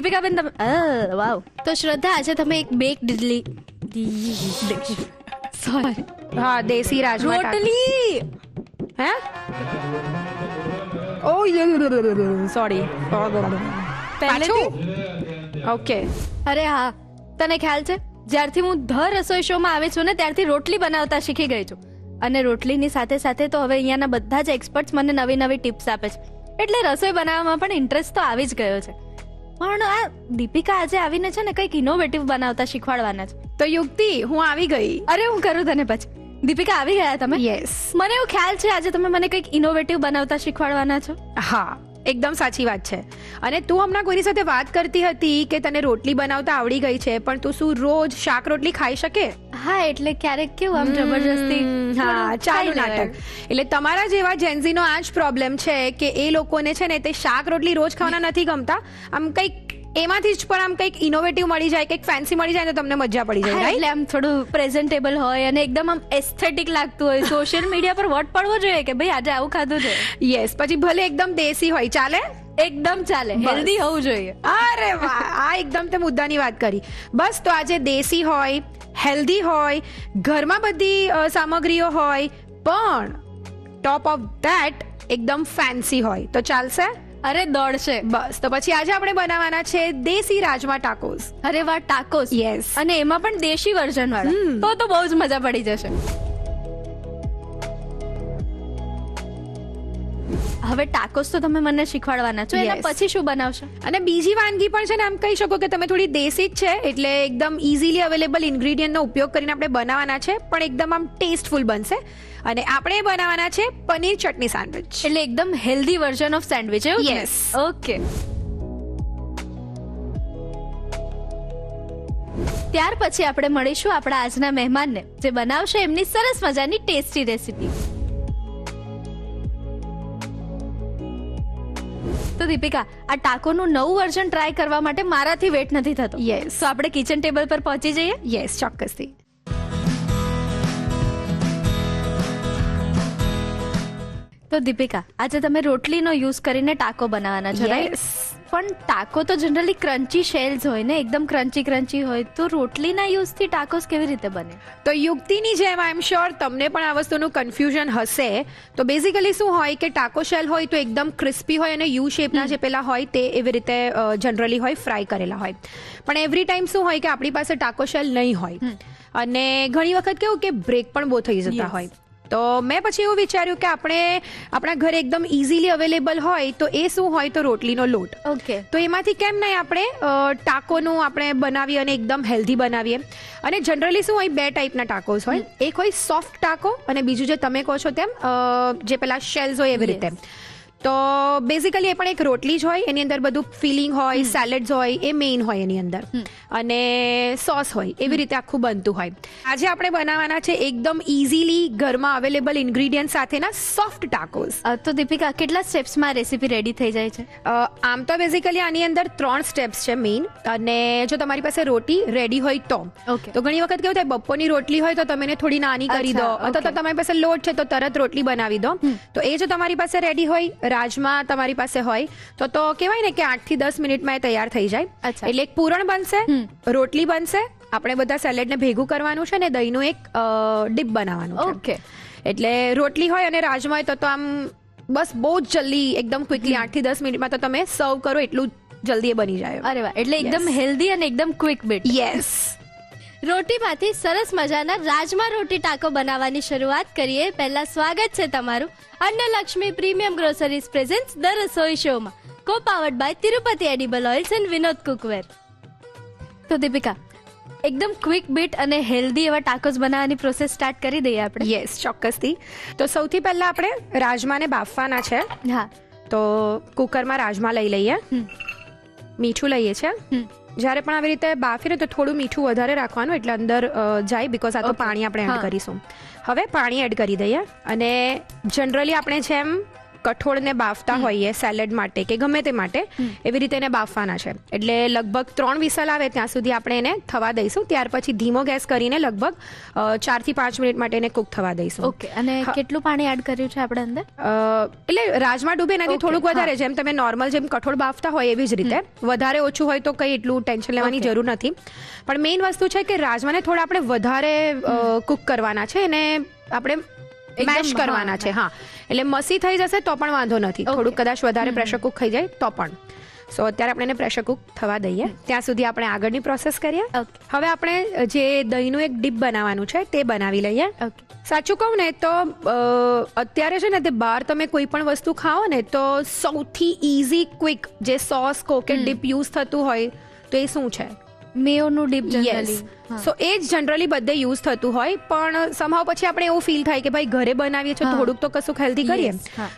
દીપિકાબેન તમે વાવ. તો શ્રદ્ધા, આજે તમે એક બેક સોરી હા, દેશી રાજમા રોટલી હે ઓ સોરી પહેલેથી? ઓકે. અરે હા, તને ખ્યાલ છે જ્યારથી હું ધ રસોઈ શો માં આવી છું ને ત્યારથી રોટલી બનાવતા શીખી ગઈ છું. અને રોટલીની સાથે સાથે તો હવે અહીંયાના બધા જ એક્સપર્ટ્સ મને નવી નવી ટિપ્સ આપે છે, એટલે રસોઈ બનાવવામાં પણ ઇન્ટરેસ્ટ તો આવી જ ગયો છે. પણ આ દીપિકા આજે આવીને છે ને કંઈક ઇનોવેટિવ બનાવતા શીખવાડવાના છે. તો યુક્તિ, હું આવી ગઈ. અરે હું કરું તને પછી. દીપિકા, આવી ગયા તમે? યસ. મને એવું ખ્યાલ છે આજે તમે મને કંઈક ઇનોવેટિવ બનાવતા શીખવાડવાના છો. હા, એકદમ સાચી વાત છે. અને તું હમણાં કોઈની સાથે વાત કરતી હતી કે તને રોટલી બનાવતા આવડી ગઈ છે, પણ તું શું રોજ શાક રોટલી ખાઈ શકે? હા, એટલે ક્યારેક કેવું આમ જબરજસ્તી. હા, ચાલુ નાટક. એટલે તમારા જેવા જેન્ઝીનો આ જ પ્રોબ્લેમ છે કે એ લોકોને છે ને તે શાક રોટલી રોજ ખાવાના નથી ગમતા. આમ કંઈક એમાંથી જ પણ આમ કંઈક ઇનોવેટિવ મળી જાય, કંઈક ફેન્સી મળી જાય તો તમને મજા પડી જાય. એટલે આમ થોડું પ્રેઝન્ટેબલ હોય અને એકદમ આમ એસ્થેટિક લાગતું હોય, સોશિયલ મીડિયા પર વોટ પડવો જોઈએ કે ભાઈ આજે આવું ખાધું છે. યસ. પછી ભલે એકદમ દેશી હોય, ચાલે? એકદમ ચાલે, હેલ્ધી હોવું જોઈએ. અરે વાહ, આ એકદમ તે મુદ્દાની વાત કરી. બસ, તો આજે દેશી હોય, હેલ્ધી હોય, ઘરમાં બધી સામગ્રીઓ હોય, પણ ટોપ ઓફ ધેટ એકદમ ફેન્સી હોય તો ચાલશે? અરે દોડશે. બસ, તો પછી આજે આપણે બનાવવાના છે દેશી રાજમા ટાકોસ. અરે વાહ, ટાકોસ. યસ. અને એમાં પણ દેશી વર્ઝન વાળા, તો બહુ જ મજા પડી જશે. હવે ટાકોસ તો તમે મને શીખવાડવાના છો, એના પછી શું બનાવશો? અને બીજી વાનગી પણ છે ને, આમ કહી શકો કે તમે થોડી દેશી જ છે, એટલે એકદમ ઇઝીલી અવેલેબલ ઇન્ગ્રેડિયન્ટનો ઉપયોગ કરીને આપણે બનાવવાના છે, પણ એકદમ આમ ટેસ્ટફુલ બનશે. અને આપણે બનાવવાના છે પનીર ચટણી સેન્ડવિચ. એટલે એકદમ હેલ્ધી વર્ઝન ઓફ સેન્ડવિચ, એવું? યસ. ઓકે. ત્યાર પછી આપણે મળીશું આપણા આજના મહેમાનને, જે બનાવશે એમની સરસ મજાની ટેસ્ટી રેસીપી. તો દીપિકા, આ ટાકોનું નવું વર્ઝન ટ્રાય કરવા માટે મારાથી વેટ નથી થતો. યસ. તો આપણે કિચન ટેબલ પર પહોંચી જઈએ. યસ, ચોક્કસથી. તો દીપિકા, આજે તમે રોટલીનો યુઝ કરીને ટાકો બનાવવાના છો, રાઈટ? પણ ટાકો તો જનરલી ક્રન્ચી શેલ્સ હોય ને, એકદમ ક્રન્ચી હોય, તો રોટલીના યુઝથી ટાકોસ કેવી રીતે બને? તો યુક્તિની જેમ આઈ એમ શ્યોર તમને પણ આ વસ્તુનું કન્ફ્યુઝન હશે. તો બેઝિકલી શું હોય કે ટાકો શેલ હોય તો એકદમ ક્રિસ્પી હોય અને યુ શેપના જે પેલા હોય તે એવી રીતે જનરલી હોય, ફ્રાય કરેલા હોય. પણ એવરી ટાઈમ શું હોય કે આપણી પાસે ટાકો શેલ નહીં હોય, અને ઘણી વખત કેવું કે બ્રેક પણ બહુ થઈ જતા હોય. તો મેં પછી એવું વિચાર્યું કે આપણે આપણા ઘરે એકદમ ઇઝીલી અવેલેબલ હોય તો એ શું હોય, તો રોટલીનો લોટ. ઓકે. તો એમાંથી કેમ નહીં આપણે ટાકોનું આપણે બનાવીએ અને એકદમ હેલ્ધી બનાવીએ. અને જનરલી શું હોય, બે ટાઈપના ટાકોસ હોય. એક હોય સોફ્ટ ટાકો, અને બીજું જે તમે કહો છો તેમ જે પેલા શેલ્સ હોય એવી રીતે. તો બેઝિકલી એ પણ એક રોટલી જ હોય, એની અંદર બધું ફિલિંગ હોય, સેલેડ્સ હોય, એ મેઇન હોય એની અંદર, અને સોસ હોય, એવી રીતે આખું બનતું હોય. આજે આપણે બનાવવાના છે એકદમ ઇઝીલી ઘરમાં અવેલેબલ ઇન્ગ્રેડિયન્ટ સાથેના સોફ્ટ ટાકોસ. તો દીપિકા, કેટલા સ્ટેપ્સમાં રેસીપી રેડી થઈ જાય છે? આમ તો બેઝિકલી આની અંદર 3 સ્ટેપ્સ છે મેઇન. અને જો તમારી પાસે રોટી રેડી હોય તો ઘણી વખત કેવું થાય, બપોરની રોટલી હોય તો તમે એને થોડી નાની કરી દો, અથવા તો તમારી પાસે લોટ છે તો તરત રોટલી બનાવી દો. તો એ જો તમારી પાસે રેડી હોય, રાજમા તમારી પાસે હોય, તો કહેવાય ને કે 8 થી 10 મિનિટમાં એ તૈયાર થઈ જાય. એટલે એક પૂરણ બનશે, રોટલી બનશે, આપણે બધા સેલેડને ભેગું કરવાનું છે, ને દહીંનું એક ડીપ બનાવવાનું છે. ઓકે. એટલે રોટલી હોય અને રાજમા હોય તો આમ બસ બહુ જ જલ્દી, એકદમ ક્વિકલી 8 થી 10 મિનિટમાં તો તમે સર્વ કરો, એટલું જલ્દી એ બની જાય. અરે વાહ, એટલે એકદમ હેલ્ધી અને એકદમ ક્વિક બીટ. યસ. રોટીમાંથી સરસ મજાના રાજમા રોટી ટાકો બનાવવાની શરૂઆત કરીએ. પહેલા સ્વાગત છે તમારું Annalakshmi premium groceries presents the Rasoi શોમાં, co powered by Tirupati edible oils and Vinod cookware. તો દીપિકા, એકદમ ક્વિક બીટ અને હેલ્ધી એવા ટાકોસ બનાવવાની પ્રોસેસ સ્ટાર્ટ કરી દઈએ આપણે. યસ, ચોક્કસથી. તો સૌથી પહેલા આપણે રાજમાને બાફવાના છે. હા. તો કુકરમાં રાજમા લઈ લઈએ, મીઠું લઈએ છે. જ્યારે પણ આવી રીતે બાફીને તો થોડું મીઠું વધારે રાખવાનું, એટલે અંદર જાય, બીકોઝ આ તો પાણી આપણે એડ કરીશું. હવે પાણી એડ કરી દઈએ, અને જનરલી આપણે જેમ કઠોળને બાફતા હોઈએ સેલેડ માટે કે ગમે તે માટે એવી રીતે એને બાફવાના છે. એટલે લગભગ 3 વિસલ આવે ત્યાં સુધી આપણે એને થવા દઈશું. ત્યાર પછી ધીમો ગેસ કરીને લગભગ 4 થી 5 મિનિટ માટે એને કુક થવા દઈશું. ઓકે. અને કેટલું પાણી એડ કર્યું છે આપણે અંદર? એટલે રાજમા ડૂબે એનાથી થોડુંક વધારે, જેમ તમે નોર્મલ જેમ કઠોળ બાફતા હોય એવી જ રીતે. વધારે ઓછું હોય તો કંઈ એટલું ટેન્શન લેવાની જરૂર નથી. પણ મેઇન વસ્તુ છે કે રાજમાને થોડા આપણે વધારે કુક કરવાના છે અને આપણે મેશ કરવાના છે. હા, એટલે મસી થઈ જશે તો પણ વાંધો નથી. થોડુંક કદાચ વધારે પ્રેશર કુક થઈ જાય તો પણ. સો અત્યારે આપણે એને પ્રેશર કુક થવા દઈએ. ત્યાં સુધી આપણે આગળની પ્રોસેસ કરીએ. હવે આપણે જે દહીંનું એક ડીપ બનાવવાનું છે તે બનાવી લઈએ. સાચું કહું ને તો અત્યારે છે ને તે બહાર તમે કોઈ પણ વસ્તુ ખાઓ ને તો સૌથી ઇઝી ક્વિક જે સોસ કો કે ડીપ યુઝ થતું હોય તો એ શું છે? મેયોનું ડીપ. યસ. સો એ જ જનરલી બધે યુઝ થતું હોય, પણ સમહાવ પછી આપણે એવું ફીલ થાય કે ભાઈ ઘરે બનાવીએ છીએ થોડુંક તો કશું હેલ્ધી કરીએ.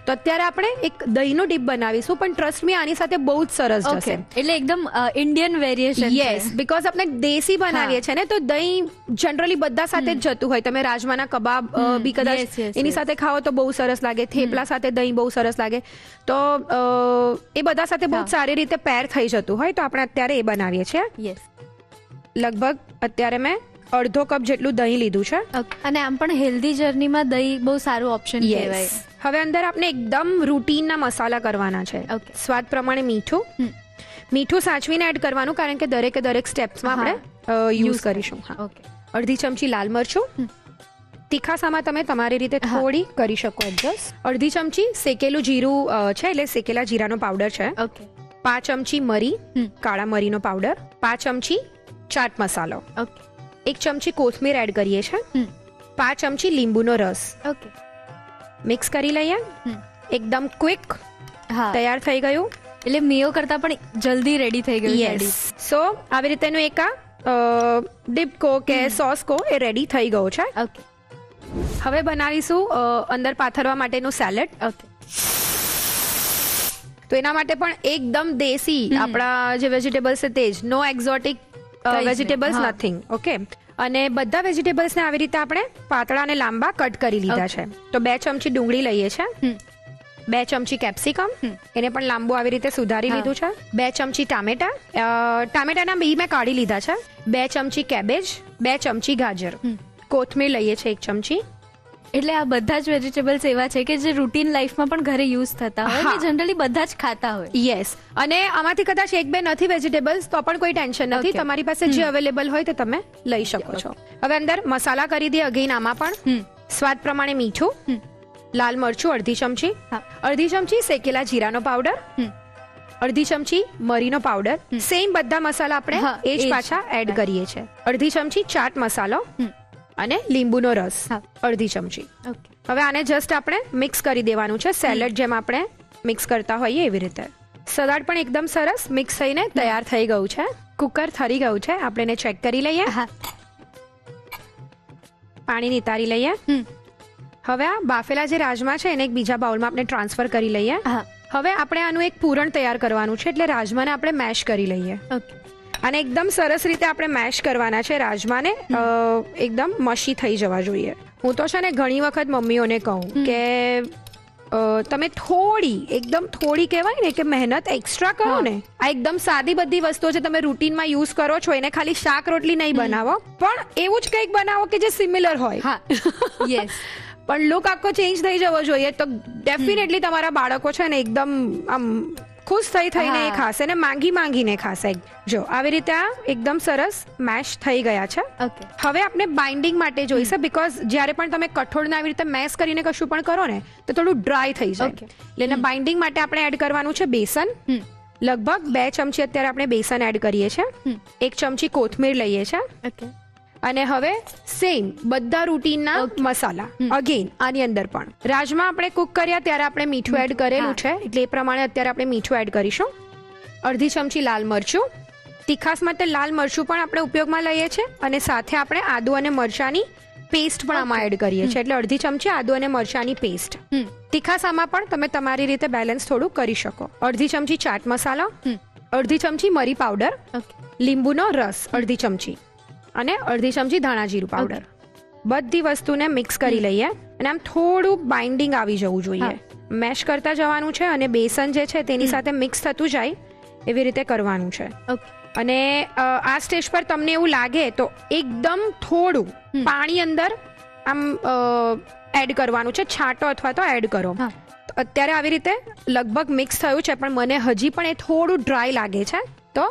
તો અત્યારે આપણે એક દહીંનું ડીપ બનાવીશું, પણ ટ્રસ્ટ મી આની સાથે બહુ જ સરસ જશે. એટલે એકદમ ઇન્ડિયન વેરિએશન. યસ, બીકોઝ આપણે દેશી બનાવીએ છીએ ને તો દહીં જનરલી બધા સાથે જ જતું હોય. તમે રાજમાના કબાબ બી કદાચ એની સાથે ખાઓ તો બહુ સરસ લાગે. થેપલા સાથે દહીં બહુ સરસ લાગે. તો એ બધા સાથે બહુ સારી રીતે પેર થઈ જતું હોય. તો આપણે અત્યારે એ બનાવીએ છીએ. યસ. લગભગ અત્યારે મેં અડધો કપ જેટલું દહીં લીધું છે. અને આમ પણ હેલ્ધી જર્નીમાં દહીં બહુ સારું ઓપ્શન કહેવાય. હવે અંદર આપણે એકદમ રૂટીનના મસાલા કરવાના છે. સ્વાદ પ્રમાણે મીઠું. મીઠું સાચવીને એડ કરવાનું, કારણ કે દરેક સ્ટેપ્સમાં આપણે યુઝ કરીશું. અડધી ચમચી લાલ મરચું. તીખાસામાં તમે તમારી રીતે થોડી કરી શકો એડજસ્ટ. અડધી ચમચી શેકેલું જીરું છે, એટલે શેકેલા જીરાનો પાવડર છે. 5 ચમચી મરી, કાળા મરીનો પાવડર. 5 ચમચી ચાટ મસાલો. 1 ચમચી કોથમીર એડ કરીએ છીએ. 5 ચમચી લીંબુનો રસ. મિક્સ કરી લઈએ. એકદમ ક્વિક તૈયાર થઈ ગયું. એટલે મેયો કરતા પણ જલ્દી રેડી થઈ ગયું. યસ. સો આવી રીતેનું એક ડીપ કો કે સોસ કો એ રેડી થઈ ગયો છે. હવે બનાવીશું અંદર પાથરવા માટેનું સેલેડ. તો એના માટે પણ એકદમ દેશી આપણા જે વેજીટેબલ્સ છે તે જ, નો એક્ઝોટિક વેજીટેબલ્સ, નથિંગ. ઓકે. અને બધા વેજીટેબલ્સને આવી રીતે આપણે પાતળા અને લાંબા કટ કરી લીધા છે. તો 2 ચમચી ડુંગળી લઈએ છીએ. 2 ચમચી કેપ્સિકમ, એને પણ લાંબુ આવી રીતે સુધારી લીધું છે. 2 ચમચી ટામેટા, ટામેટાના બી મેં કાઢી લીધા છે. 2 ચમચી કેબેજ, 2 ચમચી ગાજર. કોથમીર લઈએ છીએ 1 ચમચી. એટલે આ બધા જ વેજીટેબલ્સ એવા છે કે જે રૂટીન લાઈફમાં પણ ઘરે યુઝ થતા હોય અને જનરલી બધા જ ખાતા હોય. યસ. અને આમાંથી કદાચ 1-2 નથી વેજીટેબલ્સ તો પણ કોઈ ટેન્શન નથી. તમારી પાસે જે અવેલેબલ હોય તે તમે લઈ શકો છો. હવે અંદર મસાલા કરી દઈએ. અગેન આમાં પણ સ્વાદ પ્રમાણે મીઠું, લાલ મરચું અડધી ચમચી, અડધી ચમચી શેકેલા જીરાનો પાવડર, અડધી ચમચી મરીનો પાવડર. સેમ બધા મસાલા આપણે એ જ પાછા એડ કરીએ છીએ. અડધી ચમચી ચાટ મસાલો અને લીંબુનો રસ અડધી ચમચી. હવે આને જસ્ટ આપણે મિક્સ કરી દેવાનું છે, સેલેડ જેમ આપણે મિક્સ કરતા હોઈએ એવી રીતે. સલાડ પણ એકદમ સરસ મિક્સ થઈને તૈયાર થઈ ગયું છે. કુકર થરી ગયું છે, આપણે એને ચેક કરી લઈએ. પાણી નિતારી લઈએ. હવે આ બાફેલા જે રાજમા છે એને એક બીજા બાઉલમાં આપણે ટ્રાન્સફર કરી લઈએ. હવે આપણે આનું એક પૂરણ તૈયાર કરવાનું છે, એટલે રાજમાને આપણે મેશ કરી લઈએ. અને એકદમ સરસ રીતે આપણે મેશ કરવાના છે રાજમાને. એકદમ મશી થઈ જવા જોઈએ. હું તો છે ને ઘણી વખત મમ્મીઓને કહું કે તમે એકદમ થોડી કહેવાય ને કે મહેનત એક્સ્ટ્રા કરો ને. આ એકદમ સાદી બધી વસ્તુઓ છે, તમે રૂટીનમાં યુઝ કરો છો, એને ખાલી શાક રોટલી નહીં બનાવો, પણ એવું જ કંઈક બનાવો કે જે સિમિલર હોય. યસ. પણ લુક આખો ચેન્જ થઈ જવો જોઈએ. તો ડેફિનેટલી તમારા બાળકો છે ને એકદમ આમ ખુશ થઈને એ ખાશે ને માંગીને ખાશે. જો આવી રીતે આ એકદમ સરસ મેશ થઈ ગયા છે. હવે આપણે બાઇન્ડિંગ માટે જોઈશે, બીકોઝ જ્યારે પણ તમે કઠોળને આવી રીતે મેશ કરીને કશું પણ કરો ને તો થોડું ડ્રાય થઈ જાય. એટલે બાઇન્ડિંગ માટે આપણે એડ કરવાનું છે બેસન. લગભગ 2 ચમચી અત્યારે આપણે બેસન એડ કરીએ છીએ. 1 ચમચી કોથમીર લઈએ છીએ. અને હવે સેમ બધા રૂટીનના મસાલા અગેન આની અંદર પણ. રાજમા આપણે કુક કર્યા ત્યારે આપણે મીઠું એડ કરેલું છે, એટલે એ પ્રમાણે અત્યારે આપણે મીઠું એડ કરીશું. અડધી ચમચી લાલ મરચું. તીખાસ માટે લાલ મરચું પણ આપણે ઉપયોગમાં લઈએ છીએ. અને સાથે આપણે આદુ અને મરચાની પેસ્ટ પણ આમાં એડ કરીએ છીએ, એટલે અડધી ચમચી આદુ અને મરચાની પેસ્ટ. તીખાસામાં પણ તમે તમારી રીતે બેલેન્સ થોડું કરી શકો. અડધી ચમચી ચાટ મસાલો, અડધી ચમચી મરી પાવડર, લીંબુનો રસ અડધી ચમચી અને અડધી ચમચી ધાણા જીરું પાવડર. બધી વસ્તુને મિક્સ કરી લઈએ અને આમ થોડું બાઇન્ડિંગ આવી જવું જોઈએ. મેશ કરતા જવાનું છે અને બેસન જે છે તેની સાથે મિક્સ થતું જાય એવી રીતે કરવાનું છે. ઓકે. અને આ સ્ટેજ પર તમને એવું લાગે તો એકદમ થોડું પાણી અંદર આમ એડ કરવાનું છે, છાંટો અથવા તો એડ કરો. હા. તો અત્યારે આવી રીતે લગભગ મિક્સ થયું છે, પણ મને હજી પણ એ થોડું ડ્રાય લાગે છે, તો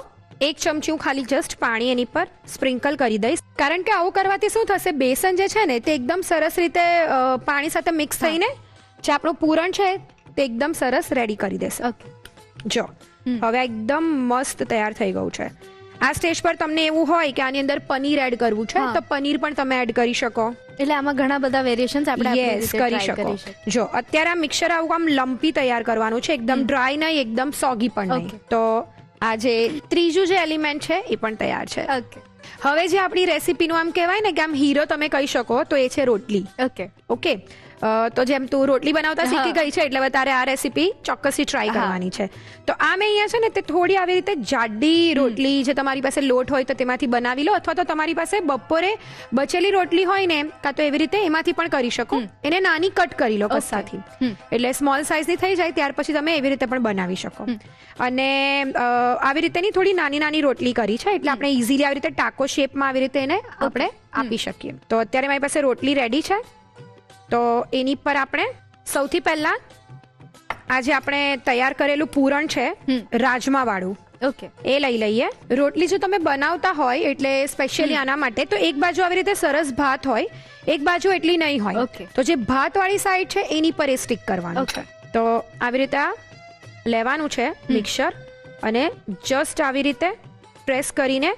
1 ચમચી હું ખાલી જસ્ટ પાણી એની પર સ્પ્રિંકલ કરી દઈશ. કારણ કે આવું કરવાથી શું થશે, બેસન જે છે ને તે એકદમ સરસ રીતે પાણી સાથે મિક્સ થઈને જે આપણું પૂરણ છે તે એકદમ સરસ રેડી કરી દેશે. ઓકે. જો હવે એકદમ મસ્ત તૈયાર થઈ ગયું છે. આ સ્ટેજ પર તમને એવું હોય કે આની અંદર પનીર એડ કરવું છે, તો પનીર પણ તમે એડ કરી શકો. એટલે આમાં ઘણા બધા વેરિએશન્સ આપણે આપણી યસ રીતે કરી try શકો. શકીએ. જો અત્યારે આ મિક્સર આવું આમ લમ્પી તૈયાર કરવાનું છે, એકદમ ડ્રાય નહીં, એકદમ સોગી પણ નહીં. Okay. તો આ જે ત્રીજું જે એલિમેન્ટ છે એ પણ તૈયાર છે. ઓકે. હવે જે આપણી રેસીપીનું આમ કહેવાય ને કે આમ હીરો તમે કહી શકો તો એ છે રોટલી. ઓકે. ઓકે. તો જેમ તું રોટલી બનાવતા શીખી ગઈ છે એટલે હવે તારે આ રેસીપી ચોક્કસથી ટ્રાય કરવાની છે. તો આ મેં અહીંયા છે ને તે થોડી આવી રીતે જાડી રોટલી, જે તમારી પાસે લોટ હોય તો તેમાંથી બનાવી લો, અથવા તો તમારી પાસે બપોરે બચેલી રોટલી હોય ને કાં તો એવી રીતે એમાંથી પણ કરી શકો. એને નાની કટ કરી લો કસાથી, એટલે સ્મોલ સાઇઝની થઈ જાય, ત્યાર પછી તમે એવી રીતે પણ બનાવી શકો. અને આવી રીતેની થોડી નાની નાની રોટલી કરી છે એટલે આપણે ઇઝીલી આવી રીતે ટાકો શેપમાં આવી રીતે એને આપણે આપી શકીએ. તો અત્યારે મારી પાસે રોટલી રેડી છે. તો એની પર આપણે સૌથી પહેલા આ જે આપણે તૈયાર કરેલું પૂરણ છે રાજમા વાળું, ઓકે, એ લઈ લઈએ. રોટલી જો તમે બનાવતા હોય એટલે સ્પેશિયલી આના માટે, તો એક બાજુ આવી રીતે સરસ ભાત હોય, એક બાજુ એટલી નહીં હોય. Okay. તો જે ભાત વાળી સાઈડ છે એની પર એ સ્ટિક કરવાનું છે. તો આવી રીતે આ લેવાનું છે મિક્સર અને જસ્ટ આવી રીતે પ્રેસ કરીને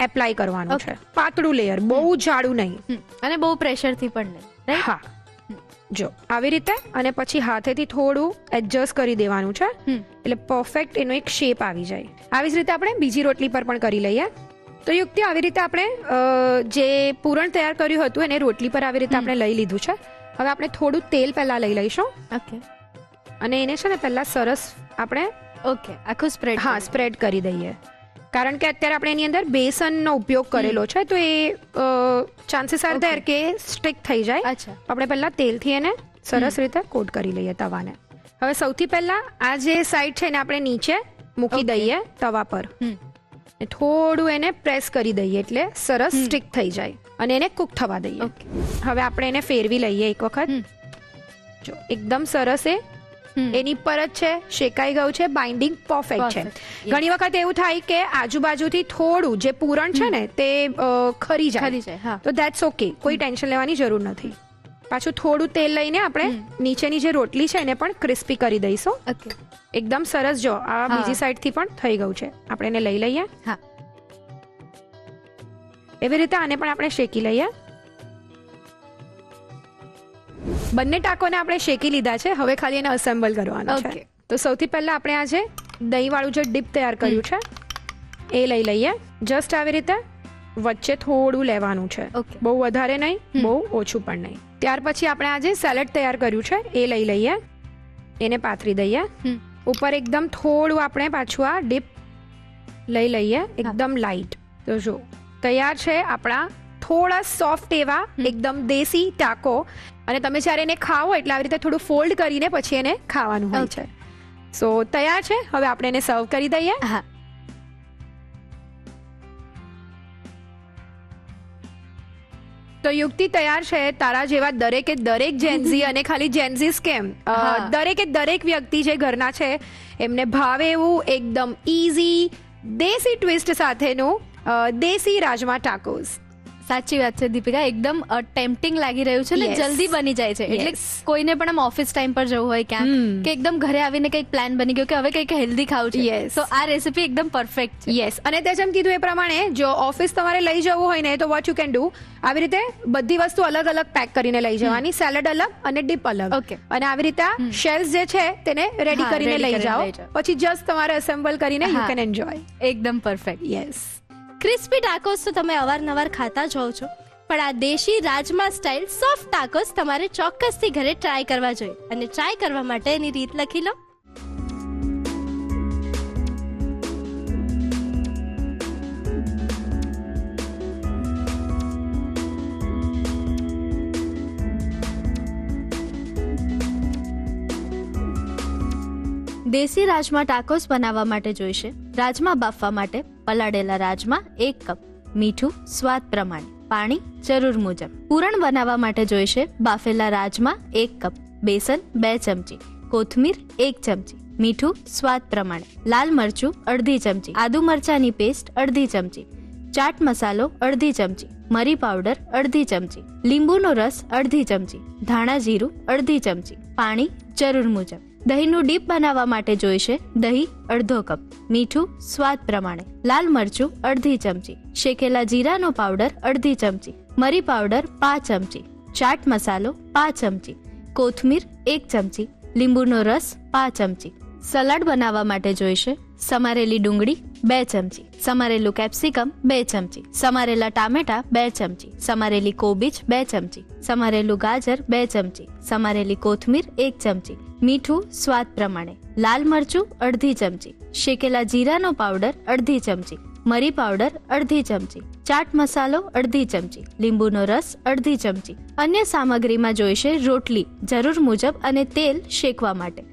એપ્લાય કરવાનું છે. પાતળું લેયર, બહુ જાડું નહીં અને બહુ પ્રેશરથી પણ નહીં, right? હા. જો આવી રીતે, અને પછી હાથેથી થોડું એડજસ્ટ કરી દેવાનું છે એટલે પરફેક્ટ એનો એક શેપ આવી જાય. આવી જ રીતે આપણે બીજી રોટલી પર પણ કરી લઈએ. તો યુક્તિ આવી રીતે આપણે જે પૂરણ તૈયાર કર્યું હતું એને રોટલી પર આવી રીતે આપણે લઈ લીધું છે. હવે આપણે થોડું તેલ પહેલા લઈ લઈશું. ઓકે. અને એને છે ને પહેલા સરસ આપણે ઓકે, આખું સ્પ્રેડ. હા સ્પ્રેડ કરી દઈએ. કારણ કે અત્યારે આપણે એની અંદર બેસનનો ઉપયોગ કરેલો છે, તો એ ચાન્સીસ આર ધેર કે સ્ટિક થઈ જાય. અચ્છા. આપણે પહેલા તેલથી એને સરસ રીતે કોટ કરી લઈએ તવાને. હવે સૌથી પહેલા આ જે સાઈડ છે એને આપણે નીચે મૂકી દઈએ તવા પર. થોડું એને પ્રેસ કરી દઈએ એટલે સરસ સ્ટિક થઈ જાય અને એને કુક થવા દઈએ. હવે આપણે એને ફેરવી લઈએ એક વખત. જો એકદમ સરસ એની પર જ છે, શેકાઈ ગયું છે, બાઇન્ડિંગ પરફેક્ટ છે. ઘણી વખત એવું થાય કે આજુબાજુથી થોડું જે પૂરણ છે ને તે ખરી જાય, તો ધેટ્સ ઓકે, કોઈ ટેન્શન લેવાની જરૂર નથી. પાછું થોડું તેલ લઈને આપણે નીચેની જે રોટલી છે એને પણ ક્રિસ્પી કરી દઈશું. ઓકે. એકદમ સરસ. જો આ બીજી સાઈડ થી પણ થઈ ગયું છે, આપણે એને લઈ લઈએ. હા. એવી રીતે આને પણ આપણે શેકી લઈએ. બંને ટાકોને આપણે શેકી લીધા છે, હવે ખાલી એને અસેમ્બલ કરવાનું છે. તો સૌથી પહેલા આપણે આ જે દહીં વાળું જે ડીપ તૈયાર કર્યું છે એ લઈ લઈએ. જસ્ટ આવી રીતે વચ્ચે થોડું લેવાનું છે, બહુ વધારે નહીં, બહુ ઓછું પણ નહીં. ત્યાર પછી આપણે આ જે સેલેડ તૈયાર કર્યું છે એ લઈ લઈએ, એને પાથરી દઈએ. ઉપર એકદમ થોડું આપણે પાછું આ ડીપ લઈ લઈએ, એકદમ લાઈટ. તો જો તૈયાર છે આપણા થોડા સોફ્ટ એવા એકદમ દેશી ટાકો. અને તમે જ્યારે એને ખાઓ એટલે આવી રીતે થોડું ફોલ્ડ કરીને પછી એને ખાવાનું હોય છે. સો તૈયાર છે. હવે આપણે એને સર્વ કરી દઈએ. હા. તો યુક્તિ તૈયાર છે. તારા જેવા દરેકે દરેક જેન્ઝી, અને ખાલી જેન્ઝીસ કેમ, દરેકે દરેક વ્યક્તિ જે ઘરના છે એમને ભાવે એવું એકદમ ઈઝી દેશી ટ્વિસ્ટ સાથેનું દેશી રાજમા ટાકોસ. સાચી વાત છે દીપિકા, એકદમ ટેમ્પટિંગ લાગી રહ્યું છે ને જલ્દી બની જાય છે. એટલે કોઈને પણ આમ ઓફિસ ટાઈમ પર જવું હોય ક્યાં, કે એકદમ ઘરે આવીને કંઈક પ્લાન બની ગયો કે હવે કંઈક હેલ્ધી ખાવું છે, તો આ રેસીપી એકદમ પરફેક્ટ છે. યસ. અને તે જેમ કીધું એ પ્રમાણે જો ઓફિસ તમારે લઈ જવું હોય ને તો વોટ યુ કેન ડુ, આવી રીતે બધી વસ્તુ અલગ અલગ પેક કરીને લઈ જવાની, સેલેડ અલગ અને ડીપ અલગ. ઓકે. અને આવી રીતે શેલ્સ જે છે તેને રેડી કરીને લઈ જાઓ, પછી જસ્ટ તમારે એસેમ્બલ કરીને યુ કેન એન્જોય. એકદમ પરફેક્ટ. યસ. ક્રિસ્પી ટાકોસ તો તમે અવારનવાર ખાતા જ હોવ છો, પણ આ દેશી રાજમા સ્ટાઇલ સોફ્ટ ટાકોસ તમારે ચોક્કસથી ઘરે ટ્રાય કરવા જોઈએ. અને ટ્રાય કરવા માટે એની રીત લખી લો. દેશી રાજમા ટાકોસ બનાવવા માટે જોઈશે રાજમા બાફવા માટે પલાળેલા રાજમા 1 કપ, મીઠું સ્વાદ પ્રમાણે, પાણી જરૂર મુજબ. પૂરણ બનાવવા માટે જોઈશે બાફેલા રાજમા 1 કપ, બેસન 2 ચમચી, કોથમીર 1 ચમચી, મીઠું સ્વાદ પ્રમાણે, લાલ મરચું અડધી ચમચી, આદુ મરચાની પેસ્ટ અડધી ચમચી, ચાટ મસાલો અડધી ચમચી, મરી પાવડર અડધી ચમચી, લીંબુનો રસ અડધી ચમચી, ધાણા જીરું અડધી ચમચી, પાણી જરૂર મુજબ. દહીંનું ડીપ બનાવવા માટે જોઈશે દહીં અડધો કપ, મીઠું સ્વાદ પ્રમાણે, લાલ મરચું અડધી ચમચી, શેકેલા જીરાનો પાવડર અડધી ચમચી, મરી પાવડર 5 ચમચી, ચાટ મસાલો 5 ચમચી, કોથમીર 1 ચમચી, લીંબુનો રસ 5 ચમચી. સલાડ બનાવવા માટે જોઈશે સમારેલી ડુંગળી 2 ચમચી, સમારેલું કેપ્સિકમ 2 ચમચી, સમારેલા ટામેટા 2 ચમચી, સમારેલી કોબીજ 2 ચમચી, સમારેલું ગાજર 2 ચમચી, સમારેલી કોથમીર 1 ચમચી, મીઠું સ્વાદ પ્રમાણે, લાલ મરચું અડધી ચમચી, શેકેલા જીરાનો પાવડર અડધી ચમચી, મરી પાવડર અડધી ચમચી, ચાટ મસાલો અડધી ચમચી, લીંબુનો રસ અડધી ચમચી. અન્ય સામગ્રીમાં જોઈશે રોટલી જરૂર મુજબ અને તેલ શેકવા માટે.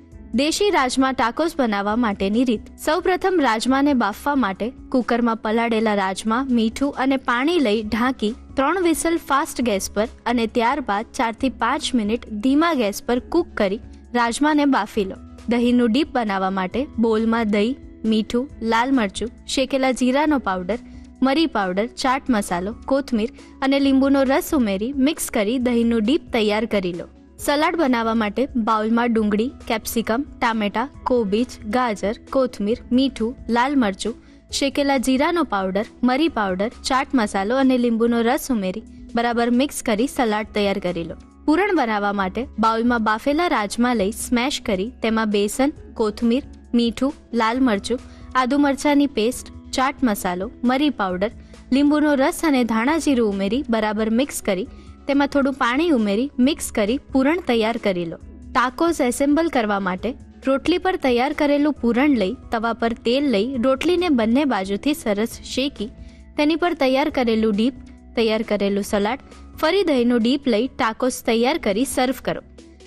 દેશી રાજમા ટાકોસ બનાવવા માટેની રીત. સૌપ્રથમ રાજમાને બાફવા માટે કુકરમાં પલાળેલા રાજમા, મીઠું અને પાણી લઈ ઢાંકી 3 વિસલ ફાસ્ટ ગેસ પર અને ત્યારબાદ 4 થી 5 મિનિટ ધીમા ગેસ પર કૂક કરી રાજમાને બાફી લો. દહીંનું ડીપ બનાવવા માટે બોલમાં દહીં, મીઠું, લાલ મરચું, શેકેલા જીરાનો પાવડર, મરી પાવડર, ચાટ મસાલો, કોથમીર અને લીંબુનો રસ ઉમેરી મિક્સ કરી દહીંનું ડીપ તૈયાર કરી લો. સલાડ બનાવવા માટે બાઉલમાં ડુંગળી, કેપ્સિકમ, ટામેટા, કોબીજ, ગાજર, કોથમીર, મીઠું, લાલ મરચું, શેકેલા જીરાનો પાવડર, મરી પાવડર, ચાટ મસાલો અને લીંબુનો રસ ઉમેરી બરાબર મિક્સ કરી સલાડ તૈયાર કરી લો. પૂરણ બનાવવા માટે બાઉલમાં બાફેલા રાજમા લઈ સ્મેશ કરી તેમાં બેસન, કોથમીર, મીઠું, લાલ મરચું, આદુ મરચાની પેસ્ટ, ચાટ મસાલો, મરી પાવડર, લીંબુનો રસ અને ધાણા જીરું ઉમેરી બરાબર મિક્સ કરી તેમાં થોડું પાણી ઉમેરી મિક્સ કરી પૂરણ તૈયાર કરી લો. ટાકોસ એસેમ્બલ કરવા માટે રોટલી પર તૈયાર કરેલું પૂરણ લઈ તવા પર તેલ લઈ રોટલીને બંને બાજુથી સરસ શેકી તેની પર તૈયાર કરેલું ડીપ, તૈયાર કરેલું સલાડ, ફરી દહીંનું ડીપ લઈ ટાકોસ તૈયાર કરી સર્વ કરો.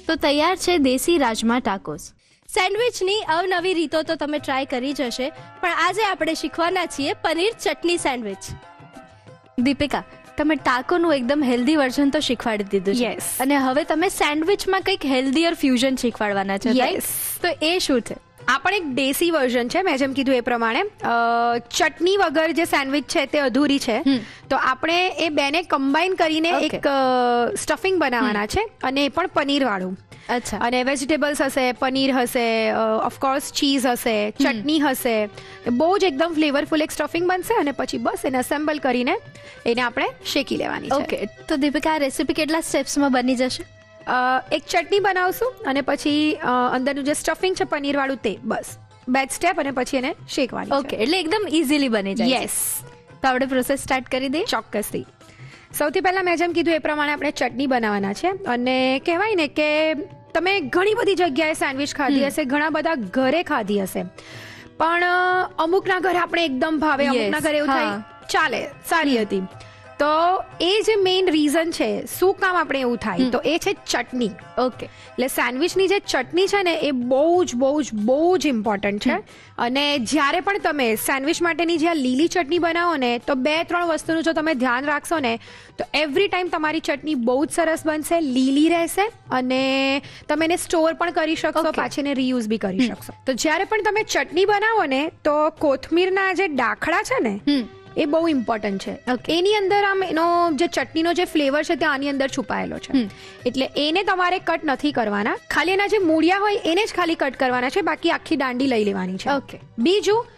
તો તૈયાર છે દેશી રાજમા ટાકોસ. સેન્ડવિચની અવનવી રીતો તો તમે ટ્રાય કરી જ હશે, પણ આજે આપણે શીખવાના છીએ પનીર ચટણી સેન્ડવિચ. દીપિકા, તમે ટાકોનું એકદમ હેલ્ધી વર્ઝન તો શીખવાડી દીધું છે. Yes. અને હવે તમે સેન્ડવિચમાં કંઈક હેલ્ધીયર ફ્યુઝન શીખવાડવાના છે, Yes. right? તો એ શું છે? આ પણ એક દેશી વર્ઝન છે. મેં જેમ કીધું એ પ્રમાણે ચટણી વગર જે સેન્ડવિચ છે તે અધૂરી છે. તો આપણે એ બેને કમ્બાઈન કરીને Okay. એક સ્ટફિંગ બનાવવાના છે અને એ પણ પનીર વાળું. અચ્છા, અને વેજીટેબલ્સ હશે, પનીર હશે, ઓફકોર્સ ચીઝ હશે, ચટણી હશે. બહુ જ એકદમ ફ્લેવરફુલ એક સ્ટફિંગ બનશે અને પછી બસ એને અસેમ્બલ કરીને એને આપણે શેકી લેવાની છે. ઓકે. તો દીપિકા, આ રેસીપી કેટલા સ્ટેપ્સમાં બની જશે? એક ચટણી બનાવશું અને પછી અંદરનું જે સ્ટફિંગ છે પનીર વાળું તે બસ 2 સ્ટેપ અને પછી એને શેકવાની છે. ઓકે, એટલે એકદમ ઇઝીલી બની જાય. યસ, તો આપણે પ્રોસેસ સ્ટાર્ટ કરી દઈએ. ચોક્કસથી. સૌથી પહેલાં મેં જેમ કીધું એ પ્રમાણે આપણે ચટણી બનાવવાના છે. અને કહેવાય ને કે તમે ઘણી બધી જગ્યાએ સેન્ડવિચ ખાધી હશે, ઘણા બધા ઘરે ખાધી હશે, પણ અમુકના ઘરે આપણે એકદમ ભાવે, અમુકના ઘરે એવું થાય ચાલે, સારી હતી. તો એ જે મેઇન રીઝન છે શું કામ આપણે એવું થાય, તો એ છે ચટણી. ઓકે. એટલે સેન્ડવિચની જે ચટણી છે ને એ બહુ જ ઇમ્પોર્ટન્ટ છે. અને જ્યારે પણ તમે સેન્ડવિચ માટેની જે આ લીલી ચટણી બનાવો ને તો 2-3 વસ્તુનું જો તમે ધ્યાન રાખશો ને તો એવરી ટાઈમ તમારી ચટણી બહુ જ સરસ બનશે, લીલી રહેશે અને તમે એને સ્ટોર પણ કરી શકશો, Okay. પાછી એને રીયુઝ બી કરી શકશો. તો જ્યારે પણ તમે ચટણી બનાવો ને તો કોથમીરના જે ડાખડા છે ને એ બહુ ઇમ્પોર્ટન્ટ છે. Okay. એની અંદર આમ એનો જે ચટણીનો જે ફ્લેવર છે તે આની અંદર છુપાયેલો છે. એટલે એને તમારે કટ નથી કરવાના, ખાલી એના જે મૂળિયા હોય એને જ ખાલી કટ કરવાના છે, બાકી આખી દાંડી લઈ લેવાની છે. ઓકે. બીજું,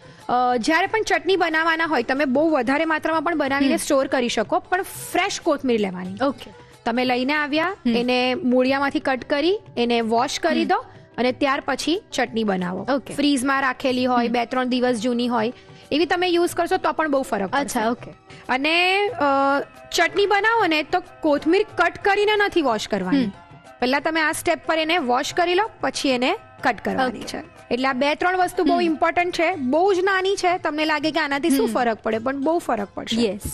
જ્યારે પણ ચટણી બનાવવાના હોય તમે બહુ વધારે માત્રામાં પણ બનાવીને સ્ટોર કરી શકો, પણ ફ્રેશ કોથમીર લેવાની. ઓકે. તમે લઈને આવ્યા, એને મૂળિયામાંથી કટ કરી એને વોશ કરી દો અને ત્યાર પછી ચટણી બનાવો. Okay. ફ્રીઝમાં રાખેલી હોય, 2-3 દિવસ જૂની હોય એવી તમે યુઝ કરશો તો પણ બહુ ફરક પડશે. અચ્છા, ઓકે. અને ચટણી બનાવો ને તો કોથમીર કટ કરીને નથી વોશ કરવાની. પહેલા તમે આ સ્ટેપ પર એને વોશ કરી લો, પછી એને કટ કરવાની છે. એટલે આ 2-3 વસ્તુ બહુ ઇમ્પોર્ટન્ટ છે. બહુ જ નાની છે, તમને લાગે કે આનાથી શું ફરક પડે, પણ બહુ ફરક પડશે. યસ.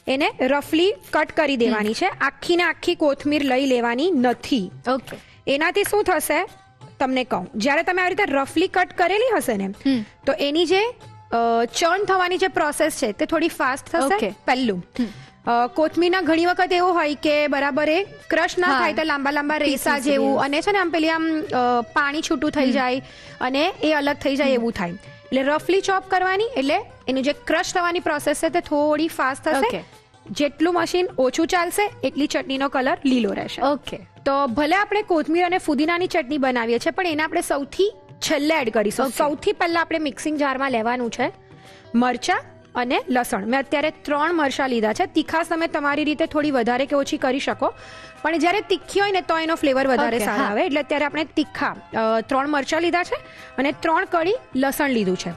એને રફલી કટ કરી દેવાની છે. આખી ને આખી કોથમીર લઈ લેવાની નથી. ઓકે. એનાથી શું થશે, તમને કહું, જ્યારે તમે આવી રીતે રફલી કટ કરેલી હશે ને તો એની જે ચર્ન થવાની જે પ્રોસેસ છે તે થોડી ફાસ્ટ થશે. Okay. પહેલું કોથમીરના ઘણી વખત એવું હોય કે બરાબર એ ક્રશ ના થાય તો લાંબા લાંબા રેસા જેવું અને છે ને આમ પેલી આમ પાણી છૂટું થઈ જાય અને એ અલગ થઈ જાય એવું થાય. એટલે રફલી ચોપ કરવાની એટલે એનું જે ક્રશ થવાની પ્રોસેસ છે તે થોડી ફાસ્ટ થશે. Okay. જેટલું મશીન ઓછું ચાલશે એટલી ચટણીનો કલર લીલો રહેશે. ઓકે. તો ભલે આપણે કોથમીર અને ફુદીનાની ચટણી બનાવીએ છીએ પણ એને આપણે સૌથી છેલ્લે એડ કરીશું. Okay. સૌથી પહેલા આપણે મિક્સિંગ જારમાં લેવાનું છે મરચા અને લસણ. મેં અત્યારે 3 મરચા લીધા છે. તીખાશ તમે તમારી રીતે થોડી વધારે કે ઓછી કરી શકો, પણ જ્યારે તીખી હોય ને તો એનો ફ્લેવર વધારે Okay, સારો હા. આવે. એટલે અત્યારે આપણે તીખા 3 મરચા લીધા છે અને 3 કળી લસણ લીધું છે.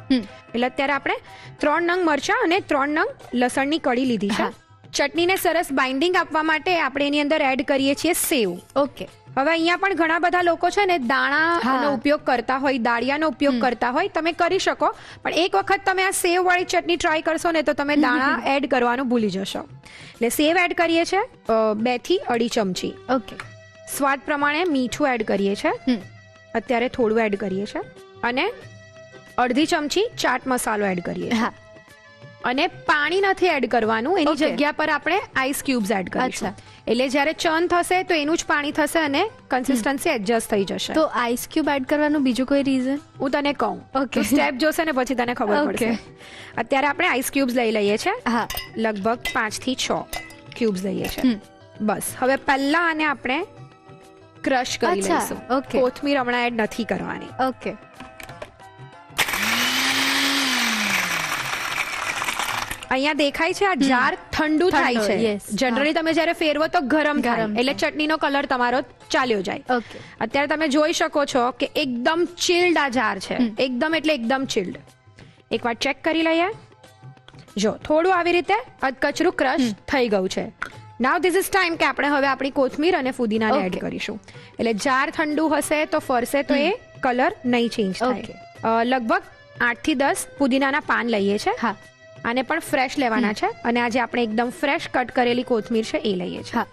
એટલે અત્યારે આપણે 3 નંગ મરચા અને 3 નંગ લસણની કળી લીધી છે. હા. ચટણીને સરસ બાઇન્ડિંગ આપવા માટે આપણે એની અંદર એડ કરીએ છીએ સેવ. ઓકે. હવે અહીંયા પણ ઘણા બધા લોકો છે ને દાણાનો ઉપયોગ કરતા હોય, દાળિયાનો ઉપયોગ કરતા હોય. તમે કરી શકો, પણ એક વખત તમે આ સેવ વાળી ચટણી ટ્રાય કરશો ને તો તમે દાણા એડ કરવાનું ભૂલી જશો. એટલે સેવ એડ કરીએ છીએ 2 થી 2.5 ચમચી. ઓકે. સ્વાદ પ્રમાણે મીઠું એડ કરીએ છીએ. અત્યારે થોડું એડ કરીએ છીએ અને 1/2 ચમચી ચાટ મસાલો એડ કરીએ છીએ. હા. અને પાણી નથી એડ કરવાનું, એની Okay. જગ્યા પર આપણે આઈસ ક્યુબ્સ એડ કરીશું. અચ્છા. એટલે જ્યારે ચર્ન થશે તો એનું જ પાણી થશે અને કન્સિસ્ટન્સી એડજસ્ટ થઈ જશે. તો આઈસ ક્યુબ એડ કરવાનું બીજું કોઈ રીઝન? હું તને કહું, Okay. સ્ટેપ જોશે ને પછી તને ખબર Okay. પડશે. અત્યારે આપણે આઈસ ક્યુબ્સ લઈ લઈએ છીએ. હા. લગભગ 5 થી 6 ક્યુબ્સ લઈએ છીએ. બસ હવે પહેલા આને આપણે ક્રશ કરી અચ્છા, લઈશું. okay. કોથમીર હમણાં એડ નથી કરવાની. ઓકે. અહીંયા દેખાય છે આ જાર ઠંડુ થાય છે. yes. જનરલી તમે જ્યારે ફેરવો તો ગરમ થાય ગરમ એટલે ચટણીનો કલર તમારો ચાલ્યો જાય. ઓકે. અત્યારે તમે જોઈ શકો છો કે એકદમ ચિલ્ડ આ જાર છે. એકદમ એટલે એકદમ ચિલ્ડ. એકવાર ચેક કરી લઈએ. જો થોડું આવી રીતે અધકચરું ક્રશ થઈ ગયું છે. નાઉ ધીસ ઇઝ ટાઈમ કે આપણે હવે આપણી કોથમીર અને ફુદીનાને એડ Okay. કરીશું. એટલે જાર ઠંડુ હશે તો ફરશે તો એ કલર નહીં ચેન્જ Okay. થાય. લગભગ 8 થી 10 પુદીનાના પાન લઈએ છીએ. હા. આને પણ ફ્રેશ લેવાના છે અને આજે આપણે એકદમ ફ્રેશ કટ કરેલી કોથમીર છે એ લઈએ છીએ. હા.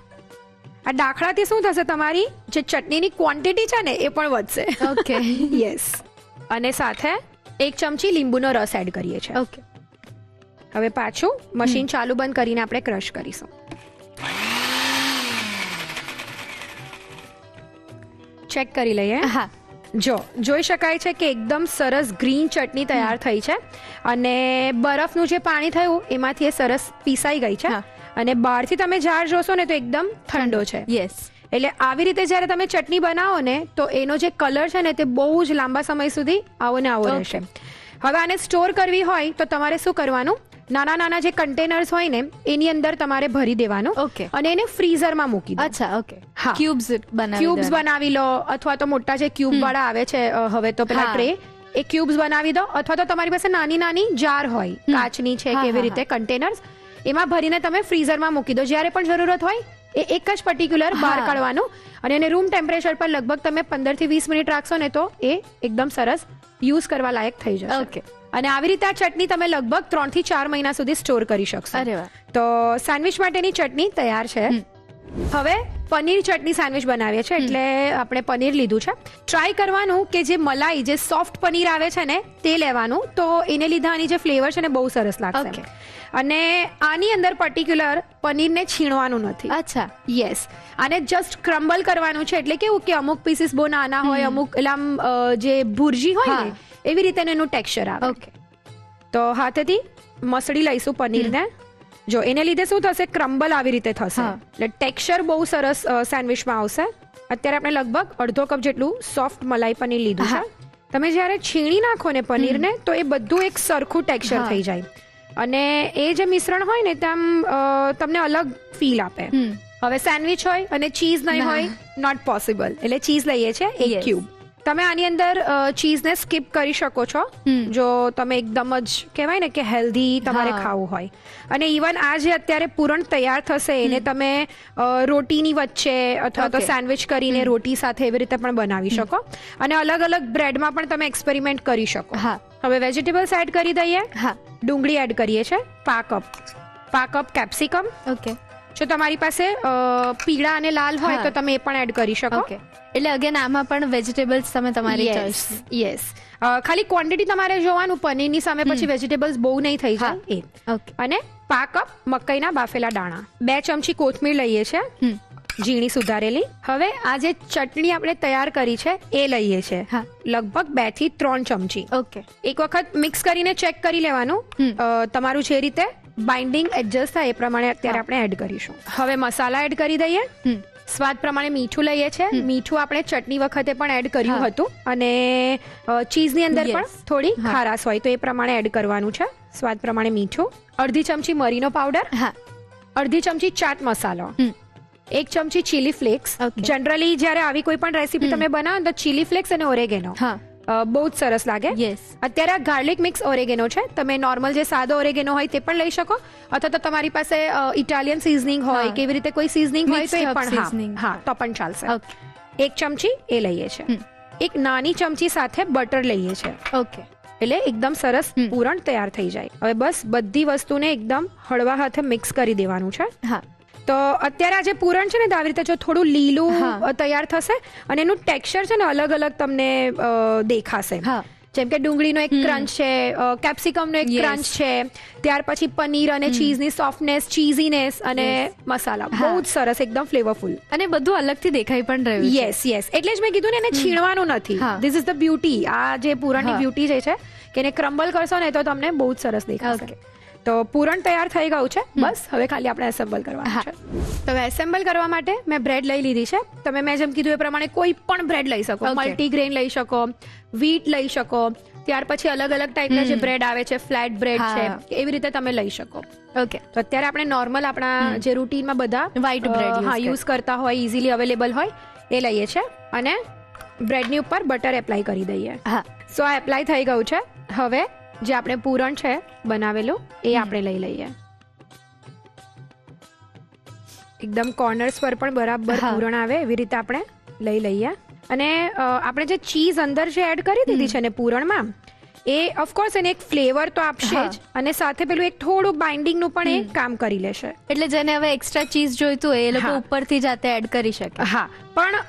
આ દાખલાથી શું થશે, તમારી જે ચટણીની ક્વોન્ટિટી છે ને એ પણ વધશે. ઓકે. યસ. અને સાથે 1 ચમચી લીંબુનો રસ એડ કરીએ છીએ. ઓકે. હવે પાછું મશીન ચાલુ બંધ કરીને આપણે ક્રશ કરીશું. ચેક કરી લઈએ. હા. જો જોઈ શકાય છે કે એકદમ સરસ ગ્રીન ચટણી તૈયાર થઈ છે અને બરફનું જે પાણી થયું એમાંથી એ સરસ પીસાઈ ગઈ છે. હા. અને બહારથી તમે જાર જોશો ને તો એકદમ ઠંડો છે. યસ. એટલે આવી રીતે જ્યારે તમે ચટણી બનાવો ને તો એનો જે કલર છે ને તે બહુ જ લાંબા સમય સુધી આવો ને આવો રહેશે. હવે આને સ્ટોર કરવી હોય તો તમારે શું કરવાનું, નાના નાના જે કન્ટેનર્સ હોય ને એની અંદર તમારે ભરી દેવાનું. Okay. અને એને ફ્રીઝરમાં મૂકી દો. અચ્છા. ઓકે. હા. ક્યુબ્સ બનાવી ક્યુબ્સ દેવાના. બનાવી લો અથવા તો મોટા જે ક્યુબ વાળા આવે છે હવે તો પેલા હા. ટ્રે, એ ક્યુબ્સ બનાવી દો. અથવા તો તમારી પાસે નાની નાની જાર હોય, કાચની છે હા, કે એવી હા, રીતે કન્ટેનર્સ, એમાં ભરીને તમે ફ્રીઝરમાં મૂકી દો. જ્યારે પણ જરૂરત હોય એ એક જ પર્ટિક્યુલર બહાર હા. કાઢવાનું અને એને રૂમ ટેમ્પરેચર પર લગભગ તમે 15 થી 20 મિનિટ રાખશો ને તો એ એકદમ સરસ યુઝ કરવા લાયક થઈ જશે. ઓકે. અને આવી રીતે આ ચટણી તમે લગભગ 3 થી 4 મહિના સુધી સ્ટોર કરી શકશો. અરે વાહ. તો સેન્ડવિચ માટેની ચટણી તૈયાર છે. હવે પનીર ચટણી સેન્ડવિચ બનાવીએ છીએ એટલે આપણે પનીર લીધું છે. ટ્રાય કરવાનું કે જે મલાઈ, જે સોફ્ટ પનીર આવે છે ને તે લેવાનું, તો એને લીધે આની જે ફ્લેવર છે ને બહુ સરસ લાગશે. Okay. અને આની અંદર પર્ટિક્યુલર પનીરને છીણવાનું નથી. અચ્છા. યસ. આને જસ્ટ ક્રમ્બલ કરવાનું છે. એટલે કેવું કે અમુક પીસીસ બહુ નાના હોય, અમુક એટલે આમ જે ભુરજી હોય ને એવી રીતે એનું ટેક્સચર આવે. ઓકે. તો હાથેથી મસળી લઈશું પનીરને. જો એને લીધે શું થશે, ક્રમ્બલ આવી રીતે થશે. હા. એટલે ટેક્સચર બહુ સરસ સેન્ડવિચમાં આવશે. અત્યારે આપણે લગભગ 1/2 કપ જેટલું સોફ્ટ મલાઈ પનીર લીધું છે. તમે જ્યારે છીણી નાખો ને પનીરને તો એ બધું એક સરખું ટેક્સચર હા. થઈ જાય અને એ જે મિશ્રણ હોય ને તેમ તમને અલગ ફીલ આપે. હવે સેન્ડવિચ હોય અને ચીઝ નહીં હોય, નોટ પોસિબલ. એટલે ચીઝ લઈએ છીએ 1 Yes. ક્યુબ. તમે આની અંદર ચીઝને સ્કીપ કરી શકો છો જો તમે એકદમ જ કહેવાય ને કે હેલ્ધી તમારે હા. ખાવું હોય. અને ઇવન આ જે અત્યારે પૂરણ તૈયાર થશે એને તમે રોટીની વચ્ચે અથવા તો Okay. સેન્ડવિચ કરીને રોટી સાથે એવી રીતે પણ બનાવી શકો. અને અલગ અલગ બ્રેડમાં પણ તમે એક્સપેરિમેન્ટ કરી શકો. હા. હવે વેજીટેબલ્સ એડ કરી દઈએ. હા. ડુંગળી એડ કરીએ છીએ 5 કપ. 5 cup capsicum, okay. જો તમારી પાસે પીળા અને લાલ હોય હા. તો તમે એ પણ એડ કરી શકો. ઓકે, એટલે અગેન આમાં પણ વેજીટેબલ્સ તમે તમારી ચોઈસ. યસ ખાલી ક્વોન્ટિટી તમારે જોવાનું, પનીરની સામે પછી વેજીટેબલ્સ બહુ નહીં થઈ હા. જાય એ. ઓકે. અને 5 કપ મકાઈના બાફેલા દાણા, 2 ચમચી કોથમીર લઈએ છે ઝીણી સુધારેલી. હવે આ જે ચટણી આપણે તૈયાર કરી છે એ લઈએ છે, હા. લગભગ 2 થી 3 ચમચી. ઓકે. એક વખત મિક્સ કરીને ચેક કરી લેવાનું, તમારું જે રીતે બાઇન્ડિંગ એડજસ્ટ થાય એ પ્રમાણે અત્યારે આપણે એડ કરીશું. હવે મસાલા એડ કરી દઈએ. સ્વાદ પ્રમાણે મીઠું લઈએ છે. મીઠું આપણે ચટણી વખતે પણ એડ કર્યું હા. હતું, અને ચીઝની અંદર Yes. પણ થોડી હા. ખારાશ હોય તો એ પ્રમાણે એડ કરવાનું છે. સ્વાદ પ્રમાણે મીઠું, અડધી ચમચી મરીનો પાવડર, હા. અડધી ચમચી ચાટ મસાલો, 1 ચમચી ચીલી ફ્લેક્સ. Okay. જનરલી જ્યારે આવી કોઈ પણ રેસીપી તમે બનાવો ને તો ચીલી ફ્લેક્સ અને ઓરેગેનો હા. બહુ જ સરસ લાગે. યસ. અત્યારે આ ગાર્લિક મિક્સ ઓરેગેનો છે. તમે નોર્મલ જે સાદો ઓરેગેનો હોય તે પણ લઈ શકો, અથવા તો તમારી પાસે ઇટાલિયન સિઝનિંગ હોય હા. કેવી રીતે કોઈ સિઝનિંગ હોય તો એ Mixed herb પણ seasoning. હા તો પણ ચાલશે. ઓકે. 1 ચમચી એ લઈએ છે. એક નાની ચમચી સાથે બટર લઈએ છે, ઓકે. એટલે એકદમ સરસ પૂરણ તૈયાર થઈ જાય. હવે બસ બધી વસ્તુને એકદમ હળવા હાથે મિક્સ કરી દેવાનું છે. હા. તો અત્યારે આ જે પૂરણ છે ને તો આવી રીતે જો થોડું લીલું હા. તૈયાર થશે અને એનું ટેક્સચર છે ને અલગ અલગ તમને દેખાશે. હા. જેમ કે ડુંગળીનો એક ક્રંચ છે, કેપ્સિકમનો એક Yes. ક્રંચ છે, ત્યાર પછી પનીર અને ચીઝની સોફ્ટનેસ, ચીઝીનેસ અને Yes. મસાલા હા. બહુ જ સરસ, એકદમ ફ્લેવરફુલ. અને બધું અલગથી દેખાઈ પણ રહ્યું છે. યસ એટલે જ મેં કીધું ને એને છીણવાનું નથી. હા. This is the beauty. આ જે પૂરણની હા. બ્યુટી જે છે કે એને ક્રમ્બલ કરશો ને તો તમને બહુ જ સરસ દેખાશે. Okay. તો પૂરણ તૈયાર થઈ ગયું છે. બસ હવે ખાલી આપણે એસેમ્બલ કરવાનું હા. છે. તો હવે એસેમ્બલ કરવા માટે મેં બ્રેડ લઈ લીધી છે. તમે મેં જેમ કીધું એ પ્રમાણે કોઈ પણ બ્રેડ લઈ શકો. Okay. મલ્ટીગ્રેન લઈ શકો, વ્હીટ લઈ શકો, ત્યાર પછી અલગ અલગ ટાઈપના જે બ્રેડ આવે છે, ફ્લેટ બ્રેડ છે, હા. એવી રીતે તમે લઈ શકો. ઓકે. તો અત્યારે આપણે નોર્મલ આપણા જે રૂટીનમાં બધા White bread use હા કરીએ. યુઝ કરતા હોય, ઇઝીલી અવેલેબલ હોય એ લઈએ છે, અને બ્રેડની ઉપર બટર એપ્લાય કરી દઈએ. હા. સો આ એપ્લાય થઈ ગયું છે. હવે જે આપણે પૂરણ છે બનાવેલું એ આપણે લઈ લઈએ. એકદમ કોર્નર્સ પર પણ બરાબર હા. પૂરણ આવે એવી રીતે આપણે લઈ લઈએ. અને આપણે જે ચીઝ અંદર જે એડ કરી દીધી છે ને પૂરણમાં, એ ઓફકોર્સ એને એક ફ્લેવર તો આપશે હા. જ, અને સાથે પેલું એક થોડું બાઇન્ડિંગનું પણ એ કામ કરી લેશે. એટલે જેને હવે એક્સ્ટ્રા ચીઝ જોઈતું હોય એ લોકો હા. ઉપરથી જાતે એડ કરી શકે. હા, પણ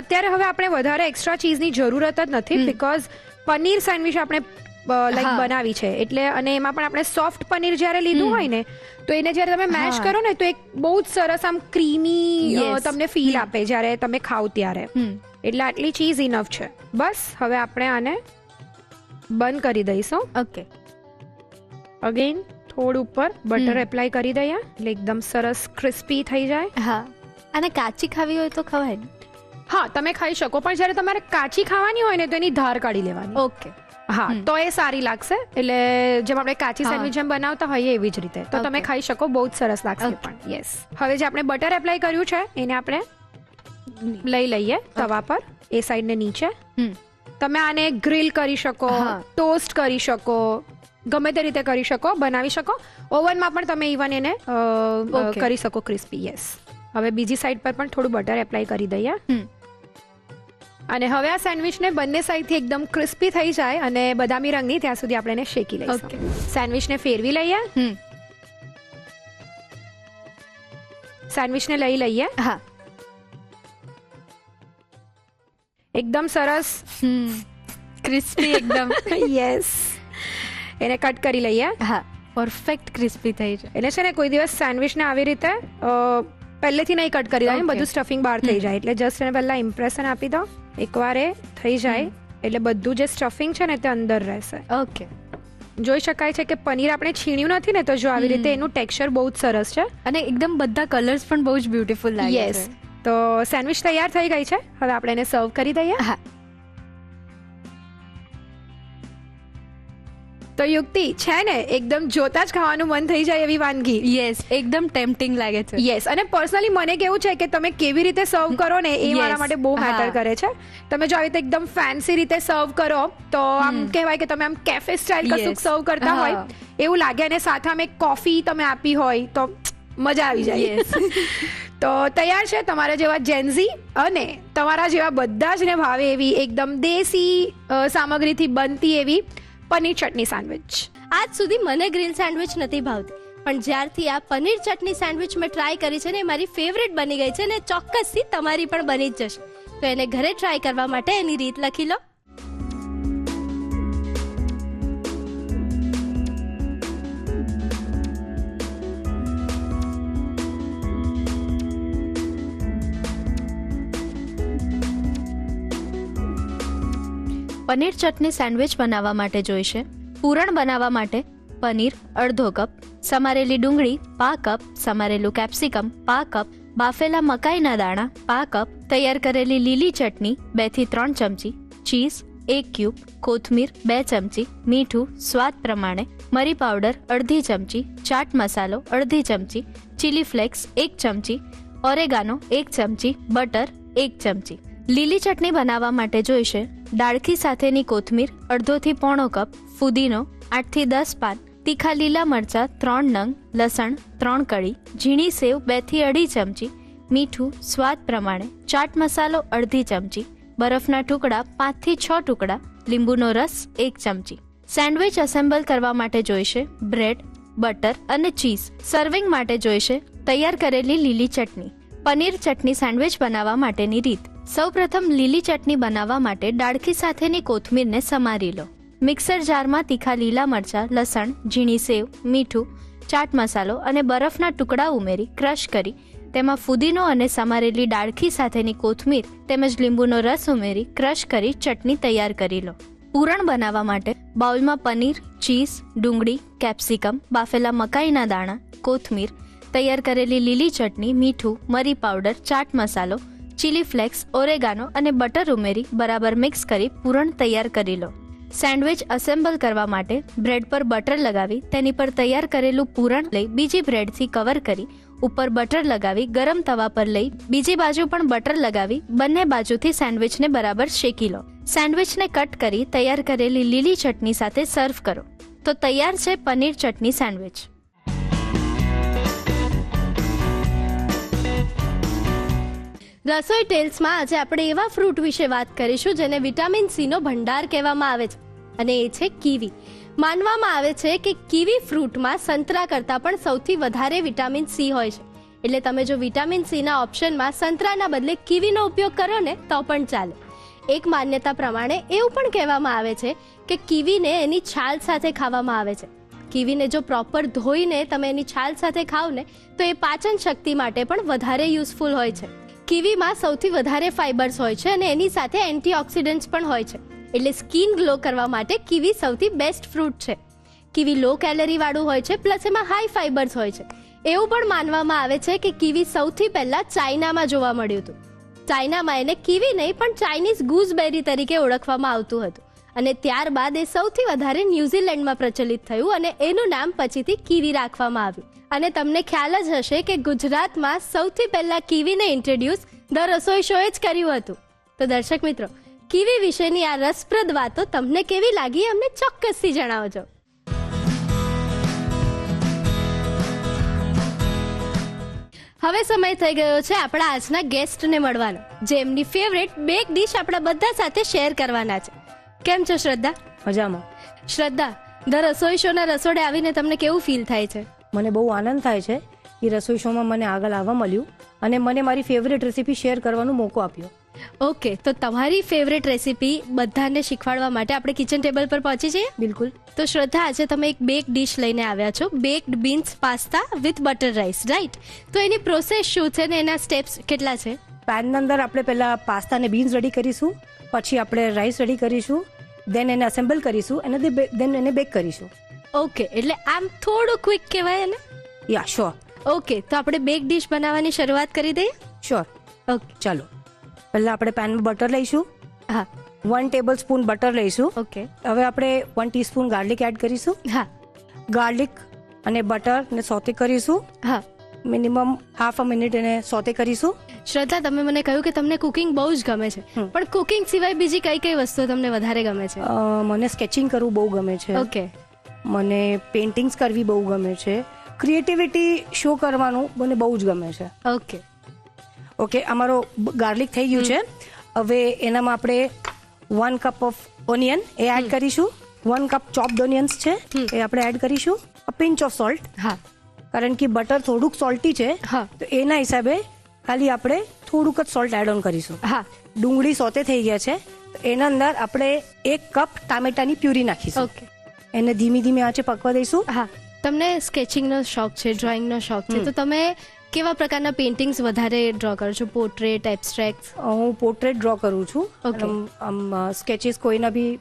અત્યારે હવે આપણે વધારે એક્સ્ટ્રા ચીઝની જરૂરત જ નથી, બીકોઝ પનીર સેન્ડવિચ આપણે લાઈક હા. બનાવી છે એટલે, અને એમાં પણ આપણે સોફ્ટ પનીર જ્યારે લીધું હોય ને તો એને જ્યારે તમે મેશ હા. કરો ને તો એક બહુ જ સરસ આમ ક્રીમી Yes. તમને ફીલ આપે જ્યારે તમે ખાવ ત્યારે. એટલે આટલી ચીઝ ઇનફ છે. બસ હવે આપણે આને બંધ કરી દઈશું. ઓકે. અગેન થોડું ઉપર બટર એપ્લાય કરી દઈએ એટલે એકદમ સરસ ક્રિસ્પી થઈ જાય. હા. અને કાચી ખાવી હોય તો ખવાય ને? હા, તમે ખાઈ શકો, પણ જ્યારે તમારે કાચી ખાવાની હોય ને તો એની ધાર કાઢી લેવાની. ઓકે. હા, તો એ સારી લાગશે. એટલે જેમ આપણે કાચી હા. સેન્ડવિચ જેમ બનાવતા હોઈએ એવી જ રીતે તો તમે Okay. ખાઈ શકો, બહુ જ સરસ લાગશે Okay. પણ. યસ, હવે જે આપણે બટર એપ્લાય કર્યું છે એને આપણે લઈ લઈએ તવા પર, એ સાઈડ ને નીચે. તમે આને ગ્રીલ કરી શકો, હા. ટોસ્ટ કરી શકો, ગમે તે રીતે કરી શકો, બનાવી શકો. ઓવનમાં પણ તમે ઇવન એને Okay. કરી શકો ક્રિસ્પી. યસ, હવે બીજી સાઈડ પર પણ થોડું બટર એપ્લાય કરી દઈએ. અને હવે આ સેન્ડવિચને બંને સાઈડથી એકદમ ક્રિસ્પી થઈ જાય અને બદામી રંગની, ત્યાં સુધી આપણે એને શેકી લઈશું. Okay. સેન્ડવિચને ફેરવી લઈએ. સેન્ડવિચને લઈ લઈએ. હા. એકદમ સરસ. ક્રિસ્પી એકદમ. યસ, એને કટ કરી લઈએ. હા. પરફેક્ટ ક્રિસ્પી થઈ જાય. એટલે છે ને કોઈ દિવસ સેન્ડવિચને આવી રીતે પહેલેથી નહીં કટ કરી દઈએ, Okay. બધું સ્ટફિંગ બહાર થઈ જાય. એટલે જસ્ટ એને પહેલા ઇમ્પ્રેશન આપી દો. એકવાર એ થઈ જાય એટલે બધું જે સ્ટફિંગ છે ને તે અંદર રહેશે. ઓકે. જોઈ શકાય છે કે પનીર આપણે છીણ્યું નથી ને, તો જો આવી રીતે એનું ટેક્સચર બહુ જ સરસ છે. અને એકદમ બધા કલર્સ પણ બહુ જ બ્યુટીફુલ લાગે છે. યસ, તો સેન્ડવિચ તૈયાર થઈ ગઈ છે. હવે આપણે એને સર્વ કરી દઈએ. હા. તો યુક્તિ છે ને એકદમ જોતા જ ખાવાનું મન થઈ જાય એવી વાનગી. યસ, એકદમ ટેમ્પટિંગ લાગે છે. યસ, અને પર્સનલી મને કેવું છે કે તમે કેવી રીતે સર્વ કરો ને એ Yes. મારા માટે બહુ મેટર હા. કરે છે. તમે જો આવી રીતે એકદમ ફેન્સી રીતે સર્વ કરો તો આમ કહેવાય કે તમે આમ કેફે સ્ટાઇલ કશું Yes. સર્વ કરતા હા. હોય એવું લાગે, અને સાથે આમ એક કોફી તમે આપી હોય તો મજા આવી જાય. Yes. તો તૈયાર છે તમારા જેવા જેન્ઝી અને તમારા જેવા બધા જ ને ભાવે એવી એકદમ દેશી સામગ્રીથી બનતી એવી પનીર ચટણી સેન્ડવિચ. આજ સુધી મને ગ્રીલ સેન્ડવિચ નથી ભાવતી, પણ જ્યારથી આ પનીર ચટણી સેન્ડવિચ મેં ટ્રાય કરી છે ને એ મારી ફેવરેટ બની ગઈ છે ને ચોક્કસથી તમારી પણ બની જ જશે. તો એને ઘરે ટ્રાય કરવા માટે એની રીત લખી લો. પનીર ચટણી સેન્ડવિચ બનાવવા માટે જોઈશે પૂરણ બનાવવા માટે પનીર અડધો કપ, સમારેલી ડુંગળી પા કપ, સમારેલું કેપ્સિકમ પા કપ, બાફેલા મકાઈના દાણા પા કપ, તૈયાર કરેલી લીલી ચટણી 2 થી 3 ચમચી, ચીઝ 1 ક્યુબ, કોથમીર 2 ચમચી, મીઠું સ્વાદ પ્રમાણે, મરી પાવડર અડધી ચમચી, ચાટ મસાલો અડધી ચમચી, ચીલી ફ્લેક્સ 1 ચમચી, ઓરેગાનો 1 ચમચી, બટર 1 ચમચી. લીલી ચટણી બનાવવા માટે જોઈશે ડાળખી સાથેની કોથમીર અડધો થી પોણો કપ, ફુદીનો 8 થી 10 પાન, તીખા લીલા મરચા 3 નંગ, લસણ 3 કળી, ઝીણી સેવ 2 થી 2.5 ચમચી, મીઠું સ્વાદ પ્રમાણે, ચાટ મસાલો અડધી ચમચી, બરફના ટુકડા 5 થી 6 ટુકડા, લીંબુનો રસ 1 ચમચી. સેન્ડવિચ અસેમ્બલ કરવા માટે જોઈશે બ્રેડ, બટર અને ચીઝ. સર્વિંગ માટે જોઈશે તૈયાર કરેલી લીલી ચટણી. પનીર ચટણી સેન્ડવિચ બનાવવા માટેની રીત. સૌપ્રથમ લીલી ચટણી બનાવવા માટે ડાળખી સાથેની કોથમીરને સમારી લો. મિક્સર જારમાં તીખા લીલા મરચા, લસણ, ઝીણી સેવ, મીઠું, ચાટ મસાલો અને બરફના ટુકડા ઉમેરી ક્રશ કરી તેમાં ફુદીનો અને સમારેલી ડાળખી સાથેની કોથમીર તેમજ લીંબુનો રસ ઉમેરી ક્રશ કરી ચટણી તૈયાર કરી લો. પૂરણ બનાવવા માટે બાઉલમાં પનીર, ચીઝ, ડુંગળી, કેપ્સિકમ, બાફેલા મકાઈના દાણા, કોથમીર, તૈયાર કરેલી લીલી ચટણી, મીઠું, મરી પાવડર, ચાટ મસાલો, ચીલી ફ્લેક્સ, ઓરેગાનો અને બટર ઉમેરી બરાબર મિક્સ કરી પૂરણ તૈયાર કરી લો. સેન્ડવિચ અસેમ્બલ કરવા માટે બ્રેડ પર બટર લગાવી તેની પર તૈયાર કરેલું પૂરણ લઈ બીજી બ્રેડથી કવર કરી ઉપર બટર લગાવી ગરમ તવા પર લઈ બીજી બાજુ પણ બટર લગાવી બંને બાજુથી સેન્ડવિચને બરાબર શેકી લો. સેન્ડવિચને કટ કરી તૈયાર કરેલી લીલી ચટણી સાથે સર્વ કરો. તો તૈયાર છે પનીર ચટણી સેન્ડવિચ. રસોઈ ટેલ્સમાં આજે આપણે એવા ફ્રૂટ વિશે વાત કરીશું જેને વિટામિન સીનો ભંડાર કહેવામાં આવે છે અને એ છે કીવી. માનવામાં આવે છે કે કીવી ફ્રૂટમાં સંતરા કરતાં પણ સૌથી વધારે વિટામિન સી હોય છે. એટલે તમે જો વિટામિન સીના ઓપ્શનમાં સંતરાના બદલે કીવીનો ઉપયોગ કરો ને તો પણ ચાલે. એક માન્યતા પ્રમાણે એવું પણ કહેવામાં આવે છે કે કીવીને એની છાલ સાથે ખાવામાં આવે છે. કીવીને જો પ્રોપર ધોઈને તમે એની છાલ સાથે ખાઓ ને તો એ પાચન શક્તિ માટે પણ વધારે યુઝફુલ હોય છે. કીવીમાં સૌથી વધારે ફાઇબર્સ હોય છે અને એની સાથે એન્ટીઓક્સિડન્ટ્સ પણ હોય છે. એટલે સ્કિન ગ્લો કરવા માટે કીવી સૌથી બેસ્ટ ફ્રૂટ છે. કીવી લો કેલરી વાળું હોય છે પ્લસ એમાં હાઈ ફાઇબર્સ હોય છે. એવું પણ માનવામાં આવે છે કે કીવી સૌથી પહેલા ચાઇનામાં જોવા મળ્યું હતું. ચાઇનામાં એને કીવી નહીં પણ ચાઇનીઝ ગૂઝબેરી તરીકે ઓળખવામાં આવતું હતું અને ત્યારબાદ એ સૌથી વધારે ન્યુઝીલેન્ડમાં પ્રચલિત થયું અને એનું નામ પછીથી કીવી રાખવામાં આવ્યું. અને તમને ખ્યાલ જ હશે કે ગુજરાતમાં સૌથી પહેલા કીવીને ઇન્ટ્રોડ્યુસ ધ રસોઈ શોએ જ કર્યું હતું. તો દર્શક મિત્રો, કીવી વિશેની આ રસપ્રદ વાતો તમને કેવી લાગી અમને ચોક્કસથી જણાવજો. હવે સમય થઈ ગયો છે આપણા આજના ગેસ્ટને મળવાનો, જે એમની ફેવરેટ બેક ડીશ આપણા બધા સાથે શેર કરવાના છે. કેમ છો શ્રદ્ધા? મજામાં. શ્રદ્ધા, ધ રસોઈ શોના રસોડે આવીને તમને કેવું ફીલ થાય છે? મને બહુ આનંદ થાય છે કે રસોઈ શોમાં મને આગળ આવવા મળ્યું અને મને મારી ફેવરેટ રેસીપી શેર કરવાનો મોકો આપ્યો. ઓકે, તો તમારી ફેવરેટ રેસીપી બધાને શીખવાડવા માટે આપણે કિચન ટેબલ પર પહોંચી જઈએ. બિલકુલ. તો શ્રદ્ધા, આજે તમે એક બેક ડીશ લઈને આવ્યા છો, baked beans pasta with butter rice, right? તો એની પ્રોસેસ શું છે ને એના સ્ટેપ્સ કેટલા છે? પેનના અંદર આપણે પહેલા પાસ્તા અને બીન્સ રેડી કરીશું, પછી આપણે રાઈસ રેડી કરીશું, દેન એને અસેમ્બલ કરીશું અને દેન એને બેક કરીશું. ઓકે, એટલે આમ થોડું ક્વિક કહેવાય ને? યા શ્યોર. ઓકે, તો આપણે બેક ડીશ બનાવવાની શરૂઆત કરી દઈએ. શ્યોર. ઓકે, ચાલો. પહેલા આપણે પેનમાં બટર લઈશું. હા. 1 ટેબલ સ્પૂન બટર લઈશું. ઓકે. હવે આપણે 1 ટીસ્પૂન ગાર્લિક એડ કરીશું. હા. ગાર્લિક અને બટરને સોતે કરીશું. હા. મિનિમમ હાફ અ મિનિટ એને સોતે કરીશું. શ્રદ્ધા, તમે મને કહ્યું કે તમને કુકિંગ બહુ જ ગમે છે, પણ કુકિંગ સિવાય બીજી કઈ કઈ વસ્તુઓ તમને વધારે ગમે છે? મને સ્કેચિંગ કરવું બહુ ગમે છે. ઓકે. મને પેઇન્ટિંગ્સ કરવી બહુ ગમે છે. ક્રિએટિવિટી શો કરવાનું મને બહુ જ ગમે છે. ઓકે. ઓકે, અમારો ગાર્લિક થઈ ગયું છે. હવે એનામાં આપણે 1 કપ ઓફ ઓનિયન એ એડ કરીશું. 1 કપ ચોપ્ડ ઓનિયન્સ છે એ આપણે એડ કરીશું. અ પિંચ ઓફ સોલ્ટ. હા. કારણ કે બટર થોડુંક સોલ્ટી છે, હા. તો એના હિસાબે ખાલી આપણે થોડુંક જ સોલ્ટ એડ ઓન કરીશું. હા. ડુંગળી સોતે થઈ ગયા છે, તો એના અંદર આપણે 1 કપ ટામેટાની પ્યુરી નાખીશું. ઓકે. એને ધીમી ધીમી આંચે પકવા દઈશું. હા. તમને સ્કેચિંગનો શોખ છે, ડ્રોઈંગનો શોખ છે, તો તમે કેવા પ્રકારના પેઇન્ટિંગ્સ વધારે ડ્રો કરો છો? Portrait, abstract? હું પોર્ટ્રેટ ડ્રો કરું છું. Okay. સ્કેચીસ કોઈના બી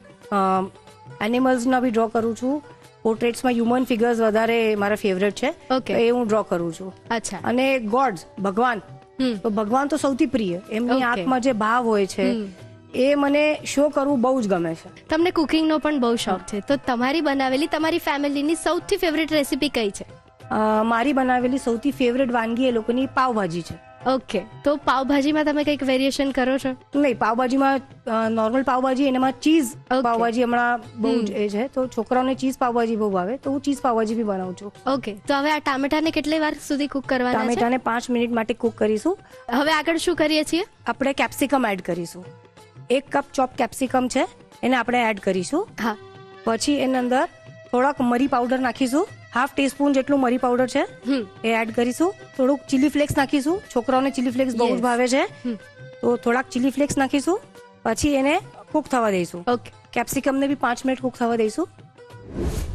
એનિમલ્સના બી ડ્રો કરું છું. પોર્ટ્રેટ્સમાં હ્યુમન ફિગર્સ વધારે મારા ફેવરેટ છે, Okay. તો એ હું ડ્રો કરું છું. અચ્છા. અને ગોડ્સ, ભગવાન, તો ભગવાન તો સૌથી પ્રિય. એમની Okay. આંખમાં જે ભાવ હોય છે એ મને શો કરવું બહુ જ ગમે છે. તમને કુકિંગનો પણ બહુ શોખ છે, તો તમારી બનાવેલી, તમારી ફેમિલીની સૌથી ફેવરેટ રેસીપી કઈ છે? મારી બનાવેલી સૌથી ફેવરેટ વાનગી એ લોકોની પાવભાજી છે. ઓકે. તો પાવભાજીમાં તમે કંઈક વેરિએશન કરો છો? નહીં, પાવભાજીમાં નોર્મલ પાવભાજી, એનામાં ચીઝ Okay. પાવભાજી હમણાં બહુ જ એ છે, તો છોકરાઓને ચીઝ પાવભાજી બહુ ભાવે, તો હું ચીઝ પાવભાજી બી બનાવું છું. ઓકે. તો હવે આ ટામેટાને કેટલી વાર સુધી કુક કરવાના છે? ટામેટાને 5 મિનિટ માટે કુક કરીશું. હવે આગળ શું કરીએ છીએ? આપણે કેપ્સિકમ એડ કરીશું. 1 કપ ચોપ કેપ્સિકમ છે, એને આપણે એડ કરીશું. હા. પછી એની અંદર થોડાક મરી પાવડર નાખીશું. 1/2 ટીસ્પૂન જેટલું મરી પાવડર છે એ એડ કરીશું. થોડુંક ચીલી ફ્લેક્સ નાખીશું. છોકરાઓને ચીલી ફ્લેક્સ બહુ જ Yes. ભાવે છે, તો થોડાક ચીલી ફ્લેક્સ નાખીશું. પછી એને કુક થવા દઈશું. ઓકે. કેપ્સિકમને બી 5 મિનિટ કુક થવા દઈશું.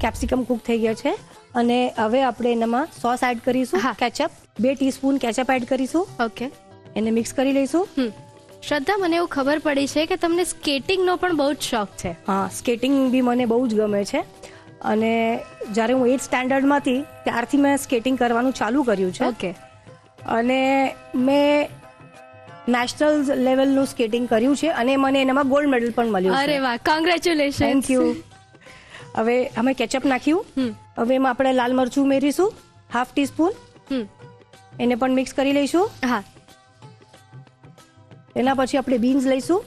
કેપ્સિકમ કુક થઈ ગયા છે, અને હવે આપણે એનામાં સોસ એડ કરીશું. હા. કેચઅપ 2 ટીસ્પૂન કેચઅપ એડ કરીશું. ઓકે. એને મિક્સ કરી લઈશું. શ્રદ્ધા, મને એવું ખબર પડી છે કે તમને સ્કેટિંગનો પણ બહુ જ શોખ છે. હા, સ્કેટિંગ બી મને બહુ જ ગમે છે, અને જ્યારે હું 8th સ્ટેન્ડર્ડમાંથી ત્યારથી મેં સ્કેટિંગ કરવાનું ચાલુ કર્યું છે. ઓકે. અને મેં નેશનલ લેવલનું સ્કેટિંગ કર્યું છે, અને મને એનામાં ગોલ્ડ મેડલ પણ મળ્યું અરે છે. વાહ, કોંગ્રેચ્યુલેશન. Thank you. હવે અમે કેચઅપ નાખ્યું. હવે એમાં આપણે લાલ મરચું ઉમેરીશું 1/2 ટીસ્પૂન. એને પણ મિક્સ કરી લઈશું. હા. એના પછી આપણે બીન્સ લઈશું.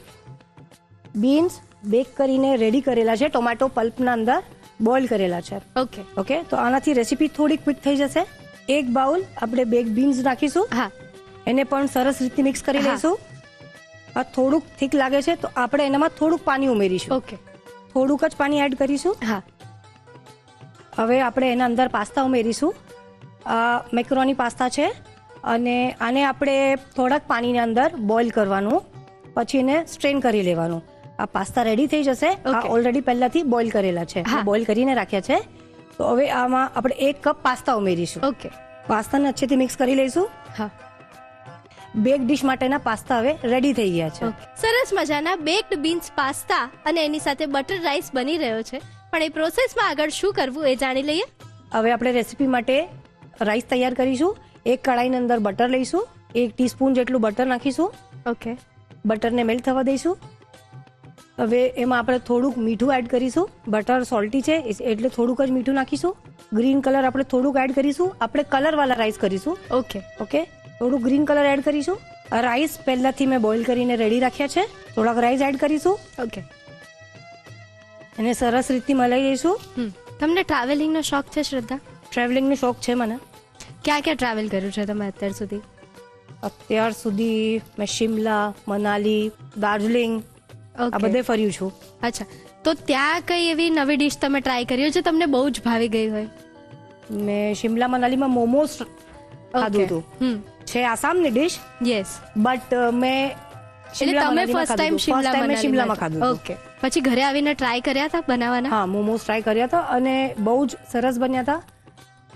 બીન્સ બેક કરીને રેડી કરેલા છે, ટોમેટો પલ્પના અંદર બોઇલ કરેલા છે. ઓકે. ઓકે, તો આનાથી રેસીપી થોડી ક્વિક થઈ જશે. 1 બાઉલ આપણે બેક બીન્સ નાખીશું. હા. એને પણ સરસ રીતે મિક્સ કરી હા. લઈશું. આ થોડુંક થીક લાગે છે, તો આપણે એનામાં થોડુંક પાણી ઉમેરીશું. ઓકે. થોડુંક જ પાણી એડ કરીશું. હા. હવે આપણે એના અંદર પાસ્તા ઉમેરીશું. આ મેક્રોની પાસ્તા છે, અને આને આપણે થોડાક પાણીની અંદર બોઇલ કરવાનું, પછી એને સ્ટ્રેન કરી લેવાનું. આ પાસ્તા રેડી થઈ જશે. આ Okay. ઓલરેડી પહેલાથી બોઇલ કરેલા છે, હા. બોઇલ કરીને રાખ્યા છે. તો હવે આમાં આપણે 1 કપ પાસ્તા ઉમેરીશું. ઓકે. પાસ્તાને અચ્છેથી મિક્સ કરી લઈશું. હા. બેક ડિશ માટેના પાસ્તા હવે રેડી થઈ ગયા છે. ઓકે. સરસ મજાના બેક્ડ બીન્સ પાસ્તા અને એની સાથે બટર રાઈસ બની રહ્યો છે, પણ એ પ્રોસેસમાં આગળ શું કરવું એ જાણી લઈએ. હવે આપણે રેસીપી માટે રાઈસ તૈયાર કરીશું. 1 કડાઈની અંદર બટર લઈશું. 1 ટીસ્પૂન જેટલું બટર નાખીશું. ઓકે. બટરને મેલ્ટ થવા દઈશું. હવે એમાં આપણે થોડુંક મીઠું એડ કરીશું. બટર સોલ્ટી છે એટલે થોડુંક જ મીઠું નાખીશું. ગ્રીન કલર આપણે થોડુંક એડ કરીશું. આપણે કલરવાળા રાઈસ કરીશું. ઓકે. ઓકે, થોડુંક ગ્રીન કલર એડ કરીશું. રાઈસ પહેલાથી મેં બોઇલ કરીને રેડી રાખ્યા છે. થોડાક રાઈસ એડ કરીશું. ઓકે. એને સરસ રીતથી મલાઈ લઈશું. તમને ટ્રાવેલિંગનો શોખ છે શ્રદ્ધા? ટ્રાવેલિંગનો શોખ છે મને. ક્યાં ક્યાં ટ્રાવેલ કર્યું છે તમે અત્યાર સુધી? અત્યાર સુધી મેં શિમલા, મનાલી, દાર્જિલિંગ આ ઓકે. બધે ફર્યું છું. અચ્છા, તો ત્યાં કઈ એવી નવી ડિશ તમે ટ્રાય કરી જે તમને બહુ જ ભાવી ગઈ હોય? મેં શિમલા મનાલીમાં મોમોસ ખાધું હતું. છે આસામની ડિશ, યસ. બટ મેં એટલે તમે ફર્સ્ટ ટાઈમ શિમલા શિમલામાં ખાધું હતું. ઓકે. પછી ઘરે આવીને ટ્રાય કર્યા હતા બનાવવાના? હા, મોમોસ ટ્રાય કર્યા હતા, અને બહુ જ સરસ બન્યા હતા.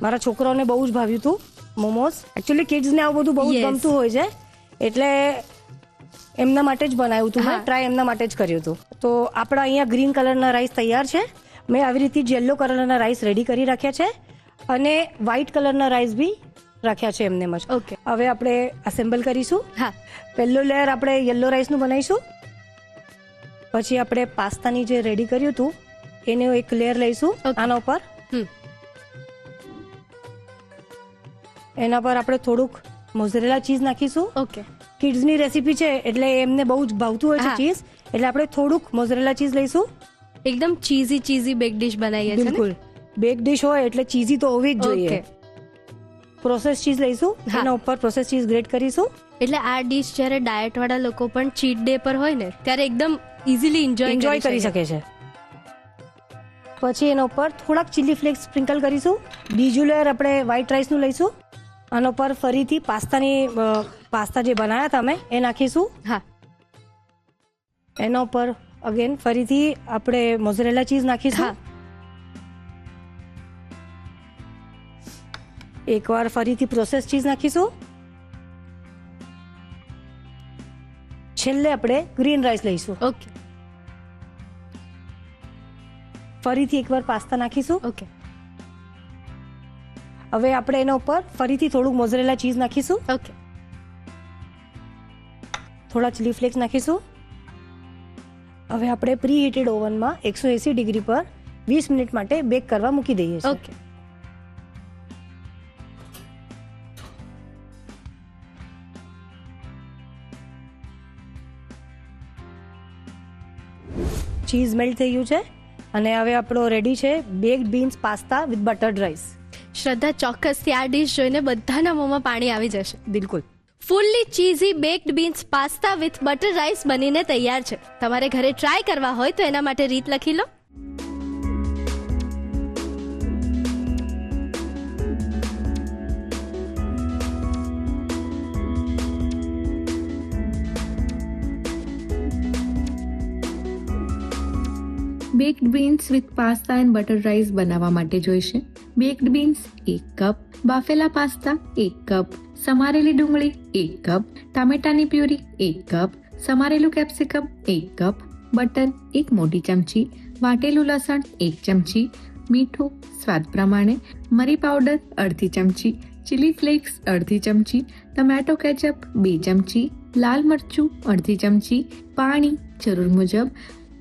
મારા છોકરાઓને બહુ જ ભાવ્યું હતું મોમોસ. એકચ્યુઅલી કિડ્સને આવું બધું બહુ જ Yes. ગમતું હોય છે, એટલે એમના માટે જ બનાવ્યું હતું. હા. મેં ટ્રાય એમના માટે જ કર્યું હતું. તો આપણા અહીંયા ગ્રીન કલરના રાઈસ તૈયાર છે. મેં આવી રીતે યલો કલરના રાઈસ રેડી કરી રાખ્યા છે, અને વ્હાઈટ કલરના રાઈસ બી રાખ્યા છે એમને જ. ઓકે. હવે આપણે અસેમ્બલ કરીશું. હા. પહેલો લેયર આપણે યલો રાઈસનું બનાવીશું. પછી આપણે પાસ્તાની જે રેડી કર્યું હતું એનું એક લેયર લઈશું. Okay. આના ઉપર હમ. એના પર આપણે થોડુંક મોઝરેલા ચીઝ નાખીશું. ઓકે. કિડ્સની રેસીપી છે એટલે એમને બહુ જ ભાવતું હોય છે હા. ચીઝ, એટલે આપણે થોડુંક મોઝરેલા ચીઝ લઈશું. એકદમ ચીઝી બેક ડિશ બનાવીએ છે ને? બિલકુલ, બેક ડિશ હોય એટલે ચીઝી તો હોવી જ જોઈએ. ઓકે. પ્રોસેસ ચીઝ લઈશું. હા. એના ઉપર પ્રોસેસ ચીઝ ગ્રેટ કરીશું. એટલે આ ડિશ જ્યારે ડાયટ વાળા લોકો પણ ચીટ ડે પર હોય ને ત્યારે એકદમ ઇઝીલી એન્જોય એન્જોય કરી શકે છે. પછી એના ઉપર થોડાક ચીલી ફ્લેક્સ સ્પ્રિંકલ કરીશું. બીજું લેયર આપણે વ્હાઈટ રાઈસનું લઈશું. આના ઉપર ફરીથી પાસ્તા જે બનાવ્યા હતા અમે એ નાખીશું. હા, એના ઉપર અગેન ફરીથી આપણે મોઝરેલા ચીઝ નાખીશું. હા. એકવાર ફરીથી પ્રોસેસ ચીઝ નાખીશું. છેલ્લે આપણે ગ્રીન રાઈસ લઈશું. ઓકે, ફરીથી એકવાર પાસ્તા નાખીશું. ઓકે. હવે આપણે એના ઉપર ફરીથી થોડુંક મોઝરેલા ચીઝ નાખીશું. ઓકે. થોડા ચીલી ફ્લેક્સ નાખીશું. હવે આપણે પ્રી હીટેડ ઓવનમાં 180 ડિગ્રી પર 20 મિનિટ માટે બેક કરવા મૂકી દઈએ છીએ. ઓકે. ચીઝ મેલ્ટ થઈ ગયું છે અને હવે આપણો રેડી છે baked beans pasta with buttered rice. Shraddha, ચોક્કસથી આ ડીશ જોઈને બધાના મોંમાં પાણી આવી જશે. બિલકુલ. Fully cheesy baked beans pasta with butter rice બનીને તૈયાર છે. તમારે ઘરે ટ્રાય કરવા હોય તો એના માટે રીત લખી લો. Baked beans with pasta and butter rice બનાવવા માટે જોઈશે બેક્ડ બીન્સ 1 કપ, બાફેલા પાસ્તા 1 કપ, સમારેલી ડુંગળી 1 કપ, ટામેટાની પ્યુરી 1 કપ, સમારેલું કેપ્સિકમ 1 કપ, બટર 1 મોટી ચમચી, વાટેલું લસણ 1 ચમચી, મીઠું સ્વાદ પ્રમાણે, મરી પાવડર અડધી ચમચી, ચીલી ફ્લેક્સ અડધી ચમચી, ટમેટો કેચઅપ 2 ચમચી, લાલ મરચું અડધી ચમચી, પાણી જરૂર મુજબ.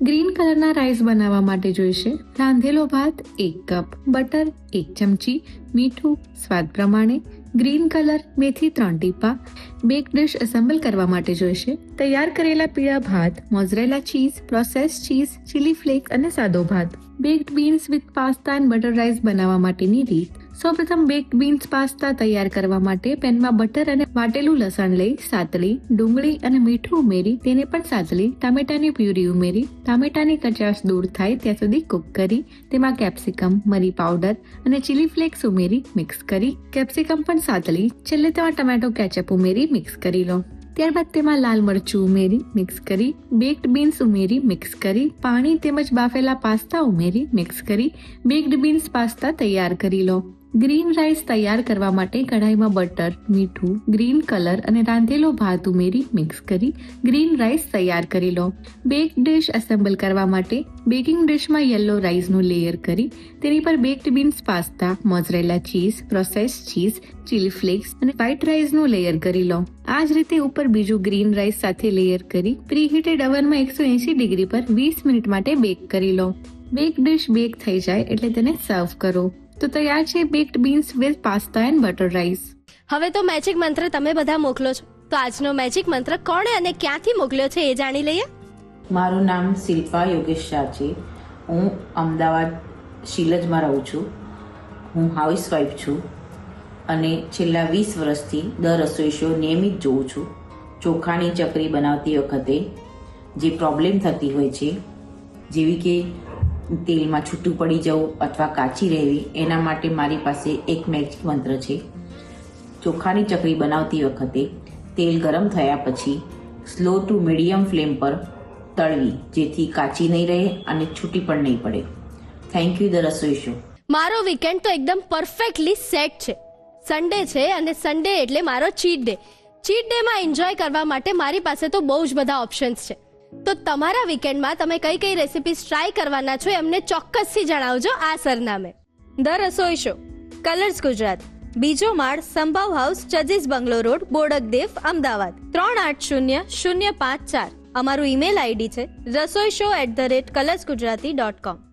ગ્રીન કલરના રાઈસ બનાવવા માટે જોઈશે રાંધેલો ભાત 1 કપ, બટર 1 ચમચી, મીઠું સ્વાદ પ્રમાણે, ગ્રીન કલર મેથી 3 ટીપા. બેક ડિશ એસેમ્બલ કરવા માટે જોઈશે તૈયાર કરેલા પીળા ભાત, mozzarella cheese, process cheese, chilli flakes અને સાદો ભાત. Baked beans with pasta and butter rice બનાવવા માટેની રીત. સૌપ્રથમ બેક્ડ બીન્સ પાસ્તા તૈયાર કરવા માટે પેનમાં બટર અને વાટેલું લસણ લઈ સાતળી, ડુંગળી અને મીઠું ઉમેરી તેને પણ સાતળી, ટામેટાની પ્યુરી ઉમેરી ટામેટાની કચાશ દૂર થાય ત્યાં સુધી કૂક કરી તેમાં કેપ્સિકમ, મરી પાવડર અને ચીલી ફ્લેક્સ ઉમેરી મિક્સ કરી કેપ્સિકમ પણ સાતળી, છેલ્લે તેમાં ટમેટો કેચઅપ ઉમેરી મિક્સ કરી લો. ત્યારબાદ તેમાં લાલ મરચું ઉમેરી મિક્સ કરી, બેક્ડ બીન્સ ઉમેરી મિક્સ કરી, પાણી તેમજ બાફેલા પાસ્તા ઉમેરી મિક્સ કરી બેક્ડ બીન્સ પાસ્તા તૈયાર કરી લો. ગ્રીન રાઈસ તૈયાર કરવા માટે કઢાઈમાં બટર, મીઠું, ગ્રીન કલર અને રાંધેલો ભાત ઉમેરી મિક્સ કરી ગ્રીન રાઈસ તૈયાર કરી લો. બેક ડિશ એસેમ્બલ કરવા માટે બેકિંગ ડિશમાં યલો રાઈસનું લેયર કરી તેની પર baked beans pasta, mozzarella cheese, process cheese, chilli flakes અને વ્હાઈટ રાઈસનું લેયર કરી લો. આ જ રીતે ઉપર બીજું ગ્રીન રાઈસ સાથે લેયર કરી પ્રીહીટેડ ઓવનમાં 180 ડિગ્રી પર 20 મિનિટ માટે બેક કરી લો. બેક ડિશ બેક થઈ જાય એટલે તેને સર્વ કરો. તો તૈયાર છે baked beans with pasta and butter rice. હવે તો મેજિક મંત્ર તમે બધા મોકલો છો, તો આજનો મેજિક મંત્ર કોણે અને ક્યાંથી મોકલ્યો છે એ જાણી લઈએ. મારું નામ શિલ્પા યોગેશ શાહ છે. હું અમદાવાદ શિલજમાં રહું છું. હું હાઉસવાઈફ છું અને છેલ્લા 20 વર્ષથી દર રસોઈ શો નિયમિત જોઉં છું. ચોખાની ચકરી બનાવતી વખતે જે પ્રોબ્લેમ થતી હોય છે, જેવી કે તેલમાં છૂટું પડી જવું અથવા કાચી રહેવી, એના માટે મારી પાસે એક મેજિક મંત્ર છે. ચોખાની ચકરી બનાવતી વખતે તેલ ગરમ થયા પછી સ્લો ટુ મીડિયમ ફ્લેમ પર તળવી, જેથી કાચી નહીં રહે અને છૂટી પણ નહીં પડે. થેન્ક યુ ધ રસોઈ શો. મારો વીકેન્ડ તો એકદમ પરફેક્ટલી સેટ છે. સન્ડે છે અને સન્ડે એટલે મારો ચીટ ડે. ચીટ ડેમાં એન્જોય કરવા માટે મારી પાસે તો બહુ જ બધા ઓપ્શન્સ છે. તો તમારા વીકેન્ડમાં તમે કઈ કઈ રેસિપીઝ ટ્રાય કરવાના છો એમને ચોક્કસથી જણાવજો આ સરનામે. ધ રસોઈ શો, કલર્સ ગુજરાત, બીજો માળ, સંભવ હાઉસ, ચજીસ બંગલો રોડ, બોડકદેવ, અમદાવાદ 380054. અમારું ઈમેલ આઈડી છે rasoishow@colors gujarati.com.